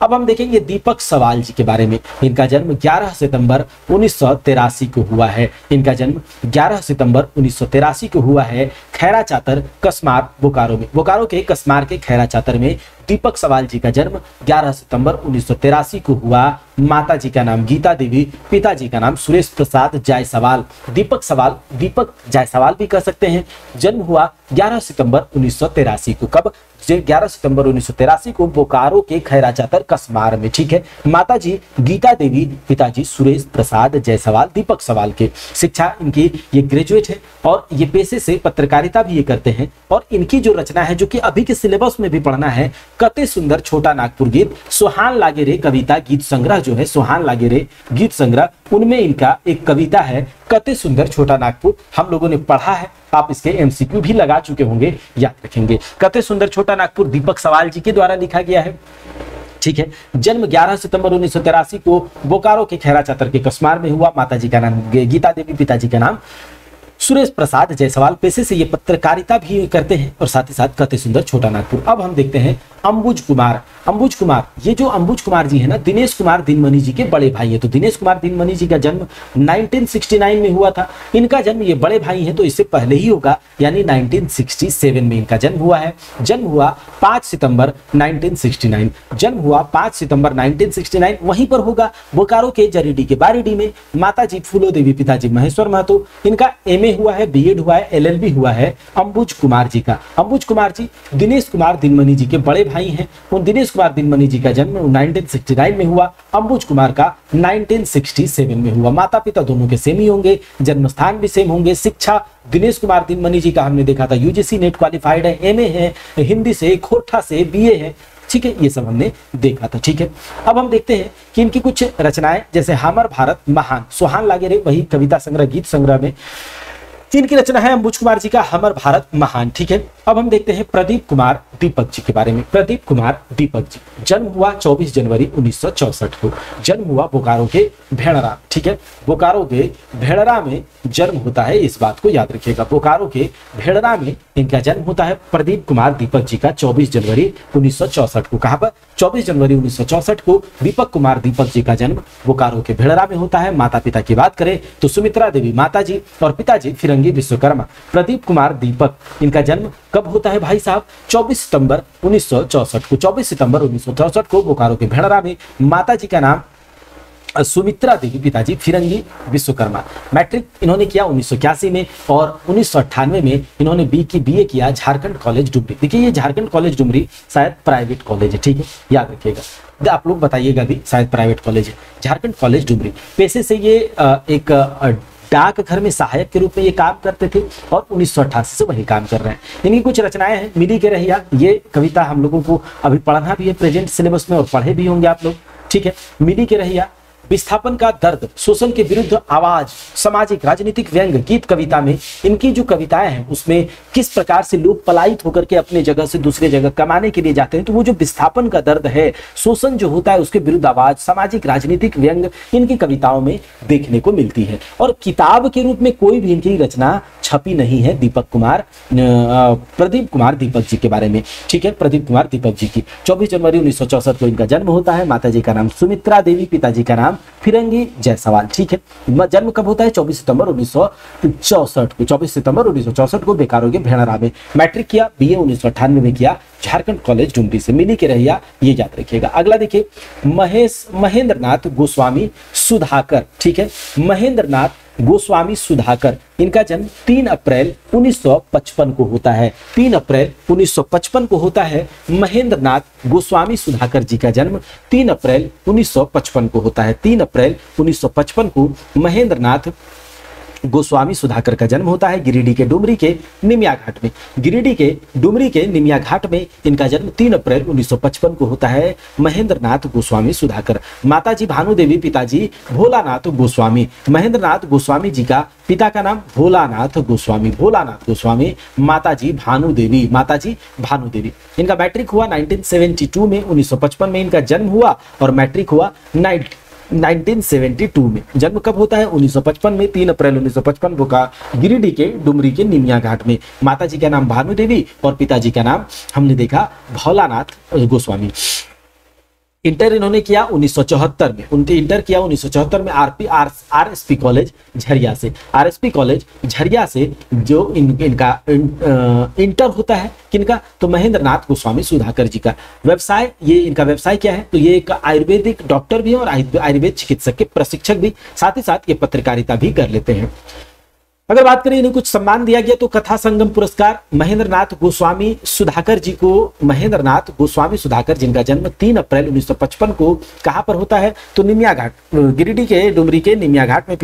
अब हम देखेंगे दीपक सवाल जी के बारे में। इनका जन्म 11 सितंबर 1983 को हुआ है। इनका जन्म 11 सितंबर 1983 को हुआ है खैरा चातर कसमार बोकारो में। बोकारो के कसमार के खैरा चातर में दीपक सवाल जी का जन्म 11 सितंबर 1983 को हुआ। माता जी का नाम गीता देवी, पिताजी का नाम सुरेश प्रसाद जायसवाल। दीपक सवाल, दीपक जायसवाल भी कह सकते हैं। जन्म हुआ 11 सितंबर 1983 को। कब? 11 सितंबर 1983 को बोकारो के खैरा चातर कसमार में, ठीक है। माता जी गीता देवी, पिताजी सुरेश प्रसाद जायसवाल। दीपक सवाल के शिक्षा इनकी ये ग्रेजुएट है और ये पेशे से पत्रकारिता भी ये करते हैं। और इनकी जो रचना है जो कि अभी के सिलेबस में भी पढ़ना है, कते सुंदर छोटा नागपुर गीत, सोहान लागे रे कविता गीत संग्रह जो है, सोहान लागे रे गीत संग्रह, उनमें इनका एक कविता है कते सुंदर छोटा नागपुर। हम लोगों ने पढ़ा है, आप इसके एमसीक्यू भी लगा चुके होंगे, याद रखेंगे। कते सुंदर छोटा नागपुर दीपक सवाल जी के द्वारा लिखा गया है, ठीक है। जन्म 11 सितंबर 1983 को बोकारो के खैरा चातर के कसमार में हुआ। माता जी का नाम गीता देवी, पिताजी का नाम सुरेश प्रसाद जायसवाल। पेशे से ये पत्रकारिता भी करते हैं और साथ ही साथ कते सुंदर छोटा नागपुर। अब हम देखते हैं अंबुज कुमार। अंबुज कुमार, ये जो अंबुज कुमार जी है ना, दिनेश कुमार दिनमणि जी के बड़े भाई है। तो दिनेश कुमार दिनमणि जी का जन्म 1969 में हुआ था। इनका जन्म, ये बड़े भाई हैं तो इससे पहले ही होगा, यानी 1967 में इनका जन्म हुआ है। जन्म हुआ 5 सितंबर 1969। जन्म हुआ 5 सितंबर 1969, वहीं पर होगा बोकारो के जरीडी के बारीडी में। माता जी फूलो देवी, पिताजी महेश्वर महतो। इनका एमए हुआ है, बीएड हुआ है, एलएलबी हुआ है अंबुज कुमार जी का। अंबुज कुमार जी दिनेश कुमार दिनमणि जी के बड़े भाई हैं। उन दिनेश कुमार दिनमणि जी का जन्म 1969 में हुआ, अंबुज कुमार का 1967 में हुआ। माता पिता दोनों के सेम ही होंगे, जन्म स्थान भी सेम होंगे। शिक्षा दिनेश कुमार दिनमणि जी का हमने देखा था यूजीसी नेट क्वालिफाइड है, एमए है, हिंदी से, खोरठा से बीए है, ठीक है। ये सब हमने देखा था, ठीक है। अब हम देखते हैं कि इनकी कुछ रचनाएं, जैसे हमर भारत महान, सोहान लागे रे, वही कविता संग्रह गीत संग्रह में इनकी रचना है अंबुज कुमार जी का हमर भारत महान, ठीक है। अब हम देखते हैं प्रदीप कुमार दीपक जी के बारे में। प्रदीप कुमार दीपक जी, जन्म हुआ 24 जनवरी 1964 को। जन्म हुआ बोकारो के भेड़रा, ठीक है। बोकारो के भेड़रा में जन्म होता है, इस बात को याद रखिएगा। बोकारो के भेड़रा में इनका जन्म होता है प्रदीप कुमार दीपक जी का 24 जनवरी 1964 को। कहां पर? 24 जनवरी 1964 को दीपक कुमार दीपक जी का जन्म बोकारो के भेड़रा में होता है। माता पिता की बात करें तो सुमित्रा देवी माता जी और पिताजी फिरंगी विश्वकर्मा। प्रदीप कुमार दीपक, इनका जन्म कब होता है भाई साहब? 24 सितंबर 1964 को। 24 सितंबर 1964 को बोकारो के भेड़रा में। माता जी का नाम सुमित्रा देवी, पिताजी फिरंगी विश्वकर्मा। मैट्रिक इन्होंने किया 1981 में और 1998 में इन्होंने बीए किया झारखंड कॉलेज डुमरी। देखिए ये झारखंड कॉलेज डुमरी शायद प्राइवेट कॉलेज है, ठीक है, याद रखिएगा। आप लोग बताइएगा भी, शायद प्राइवेट कॉलेज है झारखंड कॉलेज डुमरी। पेशे से ये एक डाक घर में सहायक के रूप में ये काम करते थे और 1988 से वही काम कर रहे हैं। इनकी कुछ रचनाएं हैं। मिली के रहिया, ये कविता हम लोगों को अभी पढ़ना भी है प्रेजेंट सिलेबस में और पढ़े भी होंगे आप लोग, ठीक है। मिली के रहिया, विस्थापन का दर्द, शोषण के विरुद्ध आवाज, सामाजिक राजनीतिक व्यंग गीत कविता में इनकी जो कविताएं हैं उसमें किस प्रकार से लोग पलायित होकर के अपने जगह से दूसरे जगह कमाने के लिए जाते हैं। तो वो जो विस्थापन का दर्द है, शोषण जो होता है उसके विरुद्ध आवाज, सामाजिक राजनीतिक व्यंग इनकी कविताओं में देखने को मिलती है। और किताब के रूप में कोई भी इनकी रचना छपी नहीं है प्रदीप कुमार दीपक जी के बारे में, ठीक है। प्रदीप कुमार दीपक जी की 24 जनवरी 1964 को इनका जन्म होता है। माता जी का नाम सुमित्रा देवी, पिताजी का नाम फिरंगी जायसवाल, ठीक है। जन्म कब होता है? 24 सितंबर 1964 को। 24 सितंबर 1964 को बोकारो के भेड़रा में। मैट्रिक किया, बीए 1998 में किया झारखंड कॉलेज डुमरी से। मिली के रहिया, ये याद रखिएगा। अगला देखिए महेंद्र नाथ गोस्वामी सुधाकर, ठीक है। महेंद्र नाथ गोस्वामी सुधाकर, इनका जन्म 3 अप्रैल 1955 को होता है। 3 अप्रैल 1955 को होता है महेंद्र नाथ गोस्वामी सुधाकर जी का जन्म 3 अप्रैल 1955 को होता है। 3 अप्रैल 1955 को महेंद्र नाथ गोस्वामी सुधाकर का जन्म होता है गिरिडीह के डुमरी के निमिया घाट में। गिरिडीह के डुमरी के निमिया घाट में इनका जन्म 3 अप्रैल 1955 को होता है। महेंद्र नाथ गोस्वामी सुधाकर। माताजी भानुदेवी, पिताजी भोलानाथ गोस्वामी। महेंद्र नाथ गोस्वामी जी का पिता का नाम भोलानाथ गोस्वामी, भोलानाथ गोस्वामी। माताजी भानुदेवी, माताजी भानुदेवी। इनका मैट्रिक हुआ 1972 में, 1955 में इनका जन्म हुआ और मैट्रिक हुआ 1972 में। जन्म कब होता है? 1955 में, 3 अप्रैल 1955 को का गिरिडीह के डुमरी के निमिया घाट में। माताजी का नाम भानुदेवी और पिताजी का नाम हमने देखा भोलानाथ गोस्वामी। इंटर इन्होंने किया 1974 में, उनके इंटर किया 1974 में आरएसपी कॉलेज झरिया से। आरएसपी कॉलेज झरिया से जो इनका इंटर होता है किनका? तो महेंद्र नाथ गोस्वामी सुधाकर जी का। व्यवसाय, ये इनका व्यवसाय क्या है? तो ये एक आयुर्वेदिक डॉक्टर भी है और आयुर्वेद चिकित्सक के प्रशिक्षक भी, साथ ही साथ ये पत्रकारिता भी कर लेते हैं। अगर बात करें इन्हें कुछ सम्मान दिया गया तो कथा संगम पुरस्कार महेंद्र नाथ गोस्वामी सुधाकर जी को, महेंद्र नाथ गोस्वामी सुधाकर जिनका जन्म 3 अप्रैल 1955 को कहां पर होता है? तो निमिया घाट, गिरिडीह के डुमरी के निमिया घाट में।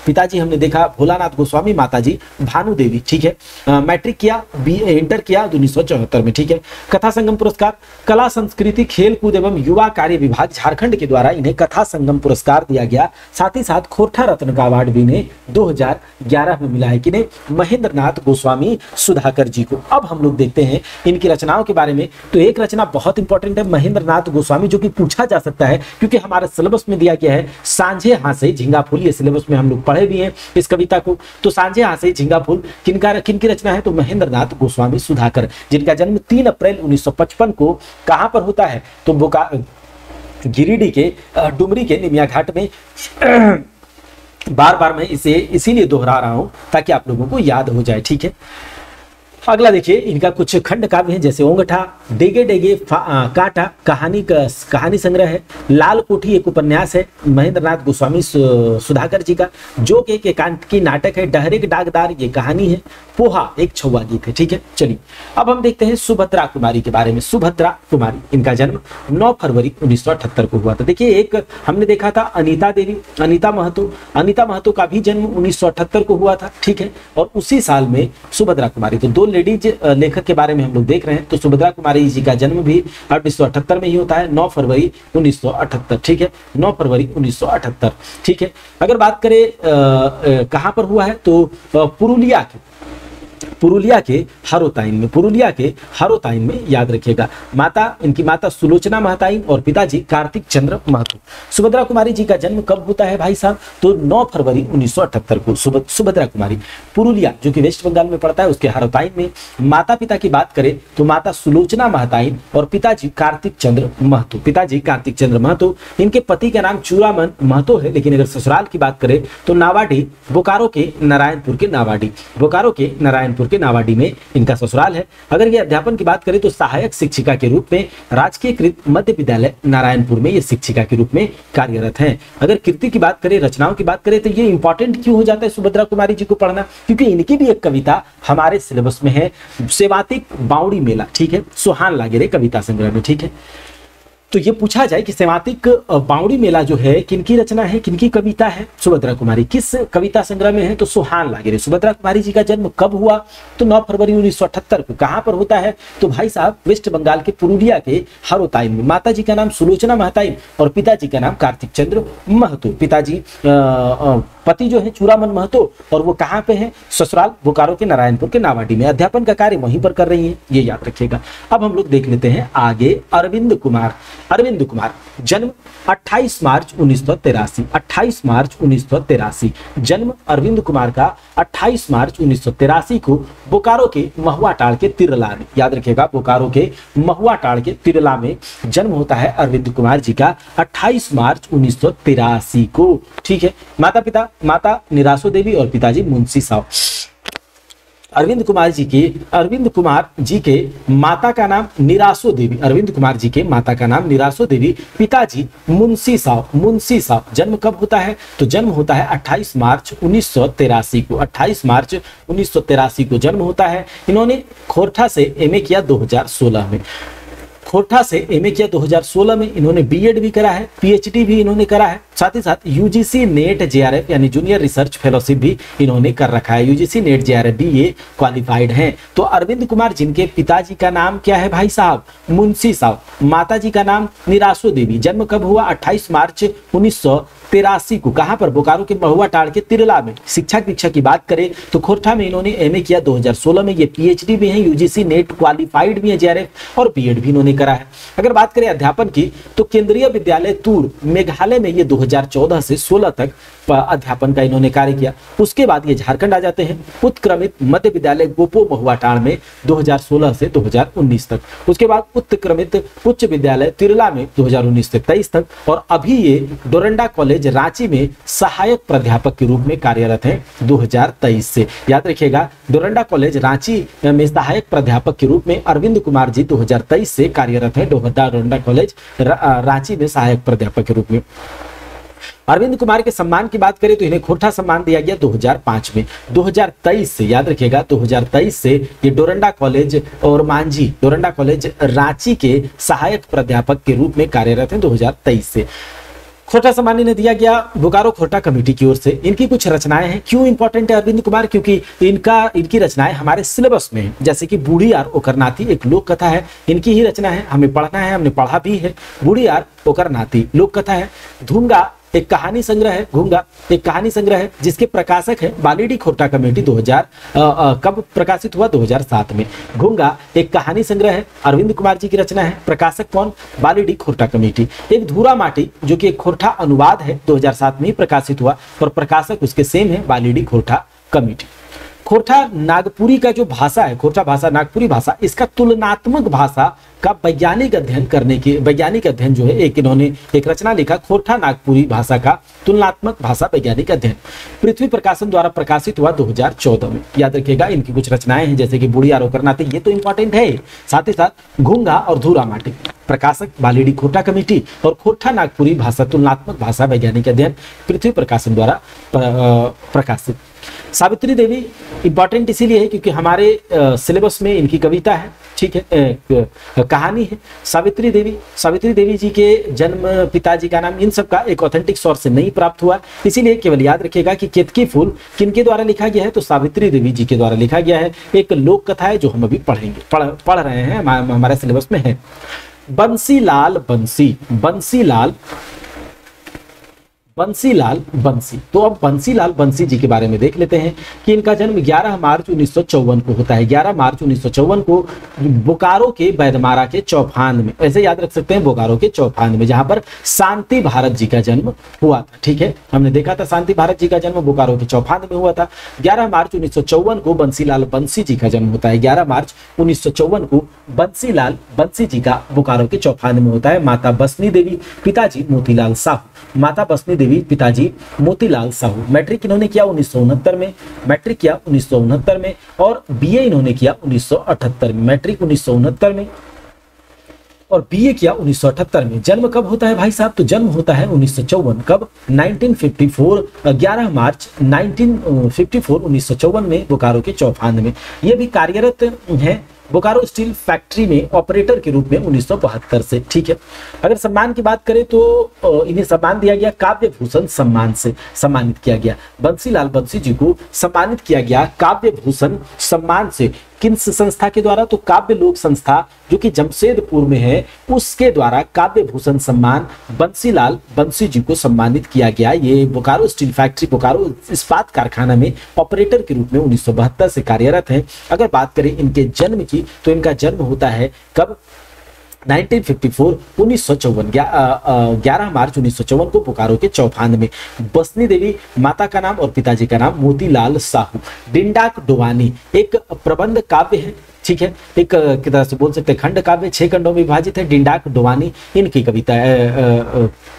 पिताजी हमने देखा भोलानाथ गोस्वामी, माताजी भानुदेवी, ठीक है। मैट्रिक किया, इंटर किया 1974 में, ठीक है। कथा संगम पुरस्कार कला संस्कृति खेल कूद एवं युवा कार्य विभाग झारखंड के द्वारा इन्हें कथा संगम पुरस्कार दिया गया। साथ ही साथ खोरठा रत्न का अवार्ड भी इन्हें 2011 में मिला है किन्हें? महेंद्र नाथ गोस्वामी सुधाकर जी को। अब हम लोग देखते हैं इनकी रचनाओं के बारे में। तो एक रचना बहुत इंपॉर्टेंट है महेंद्र नाथ गोस्वामी, जो कि पूछा जा सकता है क्योंकि हमारे सिलेबस में दिया गया है सांझे हासे झिंगा फूल। ये सिलेबस में हम लोग पढ़े भी हैं इस कविता को। तो सांझे हासे झिंगा फूल किनकी रचना है? तो महेंद्र नाथ गोस्वामी सुधाकर, जिनका जन्म 3 अप्रैल 1955 को कहां पर होता है? तो गिरिडीह के डुमरी के निमिया घाट में। बार बार मैं इसे इसीलिए दोहरा रहा हूं ताकि आप लोगों को याद हो जाए, ठीक है। अगला देखिए, इनका कुछ खंड काव्य है जैसे ओंगठा, डेगे डेगे काटा कहानी संग्रह है। लाल कोठी एक उपन्यास है महेंद्र नाथ गोस्वामी सुधाकर जी का। जोक एक एकांकी नाटक है। डहरेक डाकदार ये कहानी है। पोहा एक छौवा गीत है, ठीक है। चलिए अब हम देखते हैं सुभद्रा कुमारी के बारे में। सुभद्रा कुमारी, इनका जन्म 9 फरवरी 1978 को हुआ था। देखिए, एक हमने देखा था अनीता देवी, अनीता महतो का भी जन्म 1978 को हुआ था, ठीक है। और उसी साल में सुभद्रा कुमारी, तो 2 लेडीज लेखक के बारे में हम लोग देख रहे हैं। तो सुभद्रा कुमारी जी का जन्म भी 1978 में ही होता है, 9 फरवरी 1978, ठीक है। 9 फरवरी 1978, ठीक है। अगर बात करें कहां पर हुआ है, तो पुरुलिया के हरोताइन में, याद रखिएगा। इनकी माता सुलोचना महताइन और पिताजी कार्तिक चंद्र महतो। सुभद्रा कुमारी जी का जन्म कब होता है भाई साहब? तो 9 फरवरी 1978 को सुभद्रा कुमारी, पुरुलिया जो कि वेस्ट बंगाल में पड़ता है, उसके हरोताइन में। माता पिता की बात करें तो माता सुलोचना महताइन और पिताजी कार्तिक चंद्र महतो। इनके पति का नाम चूड़ामन महतो है, लेकिन अगर ससुराल की बात करें तो नावाडी, बोकारो के नारायणपुर के नावाडी में इनका ससुराल है। अगर ये अध्यापन की बात करें तो सहायक शिक्षिका के रूप में राजकीयकृत मध्य विद्यालय नारायणपुर में ये शिक्षिका के रूप में कार्यरत हैं। अगर कीर्ति की बात करें, रचनाओं की बात करें, तो ये इंपॉर्टेंट क्यों हो जाता है सुभद्रा कुमारी जी को पढ़ना? क्योंकि इनकी भी एक कविता हमारे सिलेबस में है, सेवातिक बावड़ी मेला, ठीक है। सुहान लागेरे कविता संग्रह में, ठीक है। तो ये पूछा जाए कि सेवातिक बावड़ी मेला जो है किनकी रचना है, किनकी कविता है? सुभद्रा कुमारी। किस कविता संग्रह में है? तो सुहान लागेरे। सुभद्रा कुमारी जी का जन्म कब हुआ? तो 9 फरवरी 1978 को। कहां पर होता है? तो भाई साहब वेस्ट बंगाल के पुरुलिया के हरोताइन में। माता जी का नाम सुलोचना महताइन और पिताजी का नाम कार्तिक चंद्र महतो। पति जो है चूड़ामन महतो, और वो कहां पे है? ससुराल बोकारो के नारायणपुर के नावाडी में। अध्यापन का कार्य वहीं पर कर रही है, ये याद रखिएगा। अब हम लोग देख लेते हैं आगे अरविंद कुमार। जन्म 28 मार्च 1983। 28 मार्च 1983 जन्म अरविंद कुमार का 28 मार्च 1983 को बोकारो के महुआटाड़ के तिरला में, याद रखिएगा, बोकारो के महुआटाड़ के तिरला में जन्म होता है अरविंद कुमार जी का 28 मार्च 1983 को, ठीक है। माता निरासो देवी और पिताजी मुंशी साव। अरविंद कुमार जी के माता का नाम निरासो देवी, अरविंद कुमार जी के माता का नाम निरासो देवी, पिताजी मुंशी साव। जन्म कब होता है? तो जन्म होता है 28 मार्च 1983 को। 28 मार्च 1983 को जन्म होता है। इन्होंने खोरठा से एमए किया 2016 में। खोरठा से एमए किया 2016 में। इन्होंने बीएड भी करा है, पीएचडी भी इन्होंने करा है, साथ ही साथ यूजीसी नेट जेआरएफ यानी जूनियर रिसर्च फेलोशिप भी इन्होंने कर रखा है। यूजीसी नेट जेआरएफ भी ये क्वालिफाइड हैं। तो अरविंद कुमार, जिनके पिताजी का नाम क्या है भाई साहब? मुंशी साहब। माता जी का नाम निराशो देवी। जन्म कब हुआ? 28 मार्च 1983 को। कहां पर? बोकारो के महुआ टाड़ के तिरला में। शिक्षा दीक्षा की बात करें तो खोरठा में इन्होंने एमए किया 2016 में। ये पीएचडी भी है, यूजीसी नेट क्वालिफाइड भी है जेआरएफ, और बीएड भी इन्होंने करा है। अगर बात करें अध्यापन की तो केंद्रीय विद्यालय तूर मेघालय में ये 2014 से 16 तक अध्यापन का इन्होंने कार्य किया। उसके बाद ये झारखंड आ जाते हैं। उत्क्रमित मध्य विद्यालय गोपो महुआ टाड़ में 2016 से 2019 तक। उसके बाद उत्क्रमित उच्च विद्यालय तिरला में 2019 से 23 तक, और अभी ये डोरंडा कॉलेज रांची में सहायक प्राध्यापक के रूप में कार्यरत हैं 2023 से। याद रखिएगा, डोरंडा कॉलेज रांची में सहायक प्राध्यापक के रूप में अरविंद कुमार जी 2023 से कार्यरत है डोरंडा कॉलेज रांची में सहायक प्राध्यापक के रूप में। अरविंद कुमार के सम्मान की बात करें तो इन्हें खोरठा सम्मान दिया गया 2005 में। 2023 से, याद रखिएगा, 2023 से ये डोरंडा कॉलेज और मांझी डोरंडा कॉलेज रांची के सहायक प्राध्यापक के रूप में कार्यरत हैं 2023 से। खोरठा सम्मान इन्हें दिया गया बोकारो खोरठा कमेटी की ओर से। इनकी कुछ रचनाएं हैं। क्यों इंपॉर्टेंट है अरविंद कुमार? क्योंकि इनकी रचनाएं हमारे सिलेबस में है। जैसे कि बूढ़ियार ओकरनाती एक लोक कथा है, इनकी ही रचना है, हमें पढ़ना है, हमने पढ़ा भी है। बूढ़ियार ओकरनाती लोक कथा है। धूंगा एक कहानी संग्रह है। घूंगा एक कहानी संग्रह है जिसके प्रकाशक है बालीडी खोरठा कमेटी। 2000 कब प्रकाशित हुआ? 2007 में। घूंगा एक कहानी संग्रह है, अरविंद कुमार जी की रचना है। प्रकाशक कौन? बालीडी खोरठा कमेटी। एक धूरा माटी जो कि एक खोरठा अनुवाद है, 2007 में ही प्रकाशित हुआ, और प्रकाशक उसके सेम है, बालीडी खोरठा कमेटी। खोरठा नागपुरी का जो भाषा है, खोरठा भाषा नागपुरी भाषा, इसका तुलनात्मक भाषा का वैज्ञानिक अध्ययन जो है, इन्होंने एक रचना लिखा, खोरठा नागपुरी भाषा का तुलनात्मक भाषा वैज्ञानिक अध्ययन। पृथ्वी प्रकाशन द्वारा प्रकाशित हुआ 2014 में। याद रखिएगा, इनकी कुछ रचनाएं हैं जैसे कि बूढ़ियार ओकरनाती, ये तो इंपॉर्टेंट है। साथ ही साथ घूंगा और धूरा माटी, प्रकाशक बालीडी खोरठा कमेटी, और खोरठा नागपुरी भाषा तुलनात्मक भाषा वैज्ञानिक अध्ययन, पृथ्वी प्रकाशन द्वारा प्रकाशित। सावित्री देवी इंपॉर्टेंट इसीलिए है क्योंकि हमारे सिलेबस में इनकी कविता है, ठीक है, कहानी है। सावित्री देवी जी के जन्म, पिताजी का नाम, इन सब का एक ऑथेंटिक सोर्स से नहीं प्राप्त हुआ, इसीलिए केवल याद रखिएगा कि केतकी फूल किनके द्वारा लिखा गया है? तो सावित्री देवी जी के द्वारा लिखा गया है। एक लोक कथा है जो हम अभी पढ़ रहे हैं, हमारे सिलेबस में है। बंसीलाल बंसी। तो अब बंसीलाल बंसी जी के बारे में देख लेते हैं कि इनका जन्म 11 मार्च 1954 को होता है। 11 मार्च 1954 को बोकारो के बैदमारा के चौफान में, ऐसे याद रख सकते हैं, बोकारो के चौफान में, जहां पर शांति भारत जी का जन्म हुआ था। ठीक है, हमने देखा था शांति भारत जी का जन्म बोकारो के चौफान में हुआ था। 11 मार्च 1954 को बंसीलाल बंसी जी का जन्म होता है। 11 मार्च 1954 को बंसीलाल बंसी जी का बोकारो के चौफान में होता है। माता बसनी देवी, पिताजी मोतीलाल साहू। माता बसनी देवी, पिताजी मोतीलाल साहू। मैट्रिक इन्होंने किया 1969 में, मैट्रिक किया 1969 में, और बीए इन्होंने किया 1978 में। मैट्रिक 1969 में और बीए किया 1978 में। जन्म कब होता है भाई साहब? तो जन्म होता है 1954। कब? 1954, 11 मार्च 1954 में बोकारो के चौफान में। ये भी कार्यरत है बोकारो स्टील फैक्ट्री में ऑपरेटर के रूप में 1972 से। ठीक है, अगर सम्मान की बात करें तो इन्हें सम्मान दिया गया काव्य भूषण सम्मान से, सम्मानित किया गया। बंसीलाल बंसी जी को सम्मानित किया गया काव्य भूषण सम्मान से। किस संस्था के द्वारा? तो काव्य लोक संस्था जो कि जमशेदपुर में है, उसके द्वारा काव्य भूषण सम्मान बंसीलाल बंसी जी को सम्मानित किया गया। ये बोकारो स्टील फैक्ट्री, बोकारो इस्पात कारखाना में ऑपरेटर के रूप में 1972 से कार्यरत है। अगर बात करें इनके जन्म की तो इनका जन्म होता है कब? 1954, 1954, 11 मार्च 1954 को बोकारो के चौफान में। बसनी देवी, माता का नाम और पिताजी का नाम मोतीलाल साहू। डिंडाक डोवानी एक प्रबंध काव्य है, ठीक है, एक तरह से बोल सकते हैं खंड काव्य, 6 खंडों में विभाजित है। डिंडाक डोवानी इनकी कविता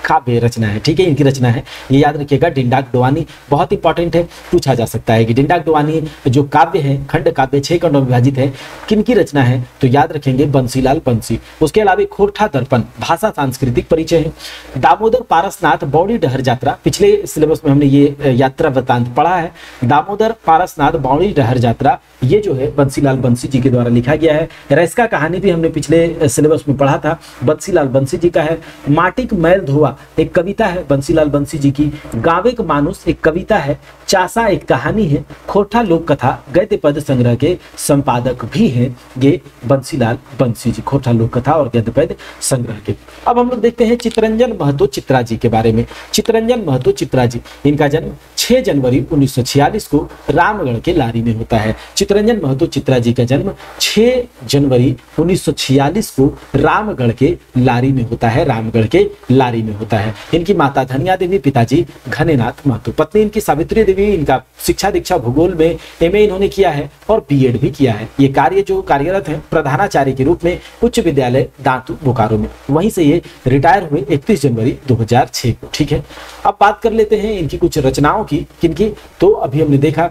काव्य रचना है, ठीक है, इनकी रचना है, ये याद रखिएगा। डिंडाक डोवानी बहुत इंपॉर्टेंट है, पूछा जा सकता है कि डिंडाक डोवानी जो काव्य है, खंड काव्य 6 खंडों में विभाजित है, किनकी रचना है? तो याद रखेंगे बंसीलाल बंसी। उसके अलावा खोरठा दर्पण भाषा सांस्कृतिक परिचय है। दामोदर पारसनाथ बौड़ी डहर यात्रा, पिछले सिलेबस में हमने ये यात्रा वृत्तांत पढ़ा है। दामोदर पारसनाथ बौड़ी डहर यात्रा, ये जो है बंसीलाल बंसी जी के द्वारा लिखा गया है। रैस्का कहानी भी हमने पिछले सिलेबस में पढ़ा था, बंसीलाल बंसी जी का है। माटिक मैल धोआ एक कविता है बंसीलाल बंसी जी की। गावेक मानुस एक कविता है। चासा एक कहानी है। खोठा लोक कथा गद्य पद संग्रह के संपादक भी हैं ये बंसीलाल बंसी जी, खोठा लोक कथा और गद्य पद संग्रह के। अब हम लोग देखते हैं चितरंजन महतो चित्रा जी के बारे में। चितरंजन महतो चित्रा जी, इनका जन्म 6 जनवरी 1946 को रामगढ़ के लारी में होता है। चितरंजन महतो चित्रा जी का जन्म 6 जनवरी 1946 को रामगढ़ के लारी में होता है, रामगढ़ के लारी में होता है। इनकी माता धनिया देवी, पिताजी घनेनाथ महतो। पत्नी इनकी सावित्री देवी। इनका शिक्षा दीक्षा भूगोल में एमए इन्होंने किया है और बीएड भी किया है। ये कार्यरत है प्रधानाचार्य के रूप में उच्च विद्यालय दांतू बोकारो में। वहीं से ये रिटायर हुए 31 जनवरी 2006 को। ठीक है, अब बात कर लेते हैं इनकी कुछ रचनाओं की। किनकी? तो अभी हमने देखा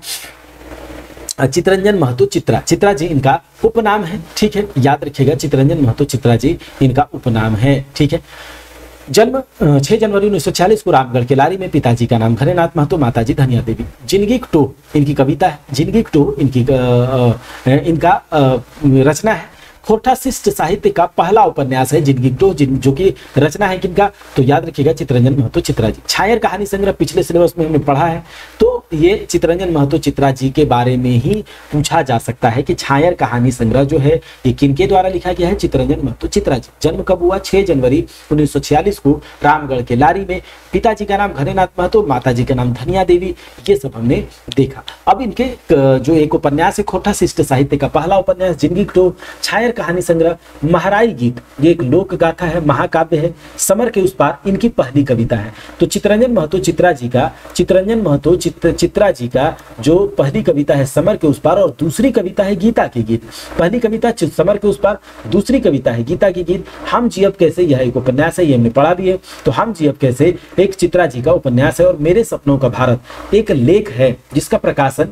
चितरंजन महतो चित्रा, चित्रा जी इनका उपनाम है। ठीक है, याद रखिएगा, चितरंजन महतो चित्रा जी इनका उपनाम है। ठीक है, जन्म 6 जनवरी 1946 को रामगढ़ के लारी में। पिताजी का नाम घनेनाथ महतो, माताजी धनिया देवी। जिंदगी टो इनकी कविता है। जिंदगी टो इनका रचना है। खोरठा शिष्ट साहित्य का पहला उपन्यास है जिंदगी टो, जो कि रचना है किनका? तो याद रखिएगा, चितरंजन महतो चित्रा जी। छायर कहानी संग्रह पिछले सिलेबस में हमने पढ़ा है, तो ये चितरंजन महतो चित्रा जी के बारे में ही पूछा जा सकता है कि छायर कहानी संग्रह जो है ये किनके द्वारा लिखा गया है? चितरंजन महतो चित्रा जी। जन्म कब हुआ? 6 जनवरी 1946 को रामगढ़ के लारी में। पिताजी का नाम घनेनाथ महतो, माताजी का नाम धनिया देवी। ये सब हमने देखा। अब इनके जो एक उपन्यास है खोरठा शिष्ट साहित्य का पहला उपन्यास जिंदगी टो, छायर कहानी संग्रह, महाराई गीत, ये एक लोक गाथा है, महाकाव्य है। समर के उस पार इनकी पहली कविता है। तो चितरंजन महतो चित्रा जी का जो पहली कविता है समर के उस पार और दूसरी कविता है गीता के गीत। पहली कविता समर के उस पार, दूसरी कविता है गीता के गीत। हम जियब कैसे, यह एक उपन्यास है, ये हमने पढ़ा भी है। तो हम जियब कैसे एक चित्रा जी का उपन्यास है। और मेरे सपनों का भारत एक लेख है जिसका प्रकाशन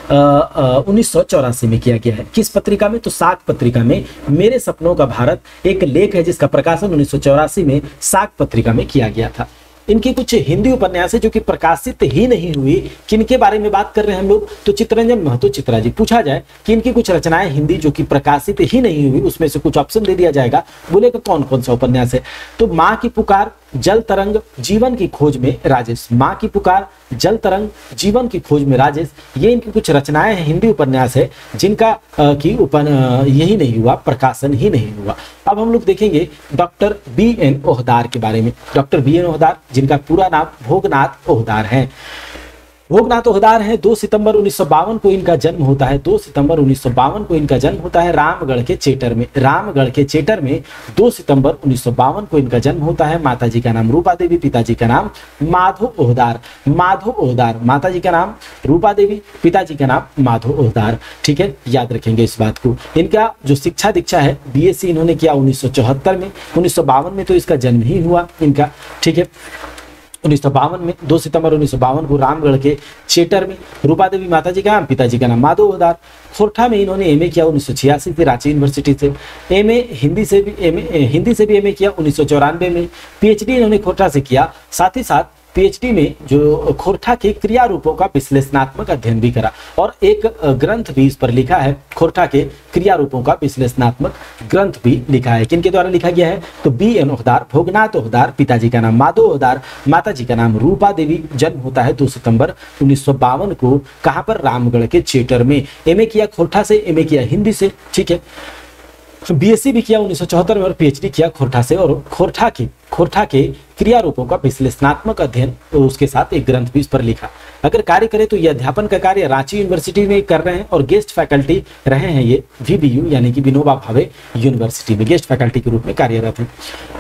1984 में किया गया है। किस पत्रिका में? तो साख पत्रिका में। मेरे सपनों का भारत एक लेख है जिसका प्रकाशन 1984 में साख पत्रिका में किया गया था। इनकी कुछ हिंदी उपन्यास है जो कि प्रकाशित ही नहीं हुई। किनके बारे में बात कर रहे हैं हम लोग? तो चितरंजन महतो चित्रा जी। पूछा जाए कि इनकी कुछ रचनाएं हिंदी जो कि प्रकाशित ही नहीं हुई, उसमें से कुछ ऑप्शन दे दिया जाएगा। बोलेगा कौन कौन सा उपन्यास है? तो माँ की पुकार, जल तरंग, जीवन की खोज में राजेश। माँ की पुकार, जल तरंग, जीवन की खोज में राजेश, ये इनकी कुछ रचनाएं हैं, हिंदी उपन्यास है जिनका यही नहीं हुआ, प्रकाशन ही नहीं हुआ। अब हम लोग देखेंगे डॉक्टर BN ओहदार के बारे में। डॉक्टर BN ओहदार, जिनका पूरा नाम भोगनाथ ओहदार है। भोगनाथ ओहदार है। 2 सितंबर 1952 को इनका जन्म होता है। 2 सितंबर 1952 को इनका जन्म होता है रामगढ़ के चेटर में। रामगढ़ के चेटर में 2 सितंबर 1952 को इनका जन्म होता है। माताजी का नाम रूपा देवी, पिताजी का नाम माधो ओहदार। माधो ओहदार, माताजी का नाम रूपा देवी, पिताजी का नाम माधो ओहदार। ठीक है, याद रखेंगे इस बात को। इनका जो शिक्षा दीक्षा है BSc इन्होंने किया 1974 में। 1952 में तो इसका जन्म ही हुआ इनका। ठीक है, 1952 में 2 सितंबर 1952 को रामगढ़ के चेटर में। रूपा देवी माताजी का नाम, पिताजी का नाम माधो ओहदार। खोरठा में इन्होंने एमए किया 1986 से रांची यूनिवर्सिटी से। हिंदी से भी एमए किया 1994 में। PhD इन्होंने खोरठा से किया। साथ ही साथ PhD में जो खोरठा के क्रिया रूपों का विश्लेषणात्मक अध्ययन भी करा और एक ग्रंथ भी इस पर लिखा है। खोरठा के क्रिया रूपों का विश्लेषणात्मक ग्रंथ भी लिखा है। किनके द्वारा लिखा गया है? तो BN ओहदार, भोगनाथ ओहदार, पिताजी का नाम माधो ओहदार, माताजी का नाम रूपा देवी। जन्म होता है 2 सितंबर 1952 को। कहां पर? रामगढ़ के चेटर में। एमए किया खोरठा से, एमए किया हिंदी से। ठीक है, BSc भी किया 1974 में और PhD किया खोरठा से। और खोरठा के क्रिया रूपों का विश्लेषणात्मक अध्ययन तो उसके साथ एक ग्रंथ भी इस पर लिखा। अगर कार्य करें तो ये अध्यापन का कार्य रांची यूनिवर्सिटी में कर रहे हैं और गेस्ट फैकल्टी रहे हैं ये VBU यानी कि विनोबा भावे यूनिवर्सिटी में गेस्ट फैकल्टी के रूप में कार्यरत हैं।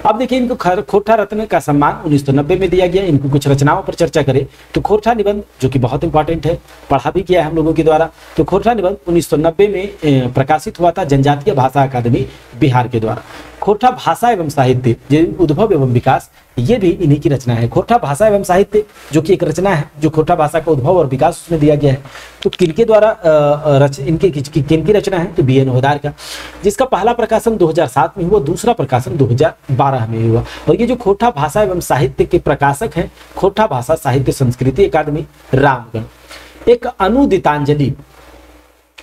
अब देखिए इनको खोरठा रत्न का सम्मान 1990 में दिया गया। इनको कुछ रचनाओं पर चर्चा करें तो खोरठा निबंध जो कि बहुत इंपॉर्टेंट है, पढ़ा भी किया है हम लोगों के द्वारा। तो खोरठा निबंध 1990 में प्रकाशित हुआ था जनजातीय भाषा अकादमी बिहार के द्वारा। खोरठा भाषा एवं साहित्य उद्भव एवं विकास, ये भी इन्हीं की रचना है। खोरठा भाषा एवं साहित्य जो कि एक रचना है जो खोरठा भाषा का उद्भव और विकास उसमें दिया गया है। तो किनके द्वारा किनकी रचना है? तो BN ओहदार का, जिसका पहला प्रकाशन 2007 में हुआ, दूसरा प्रकाशन 2012 में हुआ। और ये जो खोरठा भाषा एवं साहित्य के प्रकाशक हैं खोरठा भाषा साहित्य संस्कृति अकादमी रामगढ़। एक अनुदितांजलि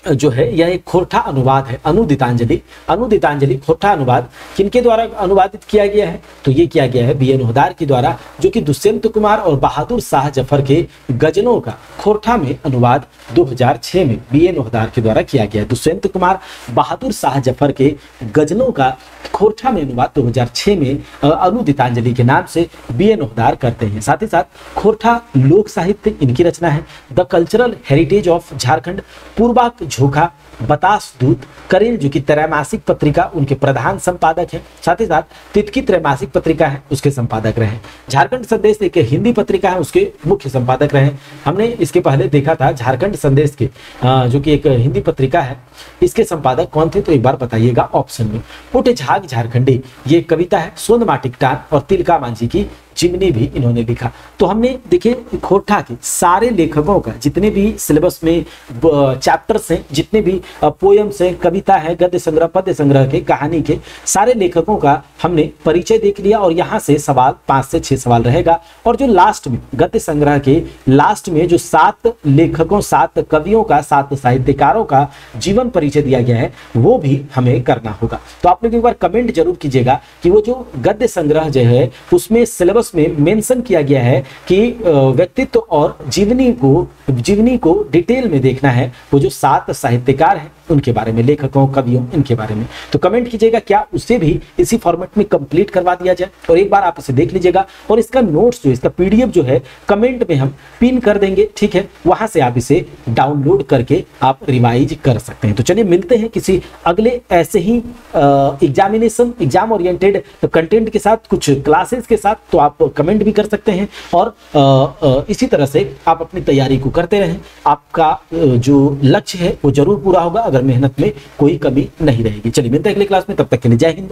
जो है यह एक खोरठा अनुवाद है, अनुदितांजलि। अनुदितांजलि खोरठा अनुवाद किनके द्वारा अनुवादित किया गया है? तो ये किया गया है बी.एन. होदार के द्वारा, जो कि दुष्यंत कुमार और बहादुर शाह जफर के गजलों का खोरठा में अनुवाद 2006 में बी.एन. होदार के द्वारा किया गया है। दुष्यंत कुमार बहादुर शाह जफर के गजलों का खोरठा में अनुवाद 2006 में अनुदितांजलि के नाम से बी.एन. होदार करते हैं। साथ ही साथ खोरठा लोक साहित्य इनकी रचना है। The cultural heritage of Jharkhand, पूर्वाक झोंका, बतास दूत, करेल जो कि त्रैमासिक पत्रिका उनके प्रधान संपादक हैं। साथ ही साथ तितकी त्रैमासिक पत्रिका है उसके संपादक रहे। झारखंड संदेश एक हिंदी पत्रिका है उसके मुख्य संपादक रहे। हमने इसके पहले देखा था झारखंड संदेश के जो कि एक हिंदी पत्रिका है, इसके संपादक कौन थे? तो एक बार बताइएगा ऑप्शन में। उठ झाग झारखंडी ये कविता है। सोन माटिक टान और तिलका मांझी की चिमनी भी इन्होंने लिखा। तो हमने देखिए खोरठा के सारे लेखकों का जितने भी सिलेबस में चैप्टर्स हैं, जितने भी पोयम्स हैं, कविता है, गद्य संग्रह, पद्य संग्रह के, कहानी के, सारे लेखकों का हमने परिचय देख लिया। और यहाँ से सवाल 5 से 6 सवाल रहेगा। और जो लास्ट में गद्य संग्रह के लास्ट में जो 7 लेखकों, 7 कवियों का, 7 साहित्यकारों का जीवन परिचय दिया गया है वो भी हमें करना होगा। तो आप लोग एक बार कमेंट जरूर कीजिएगा कि वो जो गद्य संग्रह जो है उसमें सिलेबस में मेंशन किया गया है कि व्यक्तित्व और जीवनी को डिटेल में देखना है। वो जो 7 साहित्यकार हैं उनके बारे में, लेखकों, कवियों, इनके बारे में। तो कमेंट कीजिएगा क्या उसे भी इसी फॉर्मेट में कंप्लीट करवा दिया जाए। और एक बार आप इसे देख लीजिएगा और इसका नोट्स जो, इसका पीडीएफ जो है कमेंट में हम पिन कर देंगे, ठीक है? वहां से आप इसे डाउनलोड करके आप रिवाइज कर सकते हैं। तो चलिए मिलते हैं किसी अगले ऐसे ही एग्जाम ओरिएंटेड कंटेंट के साथ, कुछ क्लासेस के साथ। तो आप कमेंट भी कर सकते हैं और इसी तरह से आप अपनी तैयारी को करते रहें। आपका जो लक्ष्य है वो जरूर पूरा होगा अगर मेहनत में कोई कमी नहीं रहेगी। चलिए मिलते हैं अगले क्लास में, तब तक के लिए जय हिंद।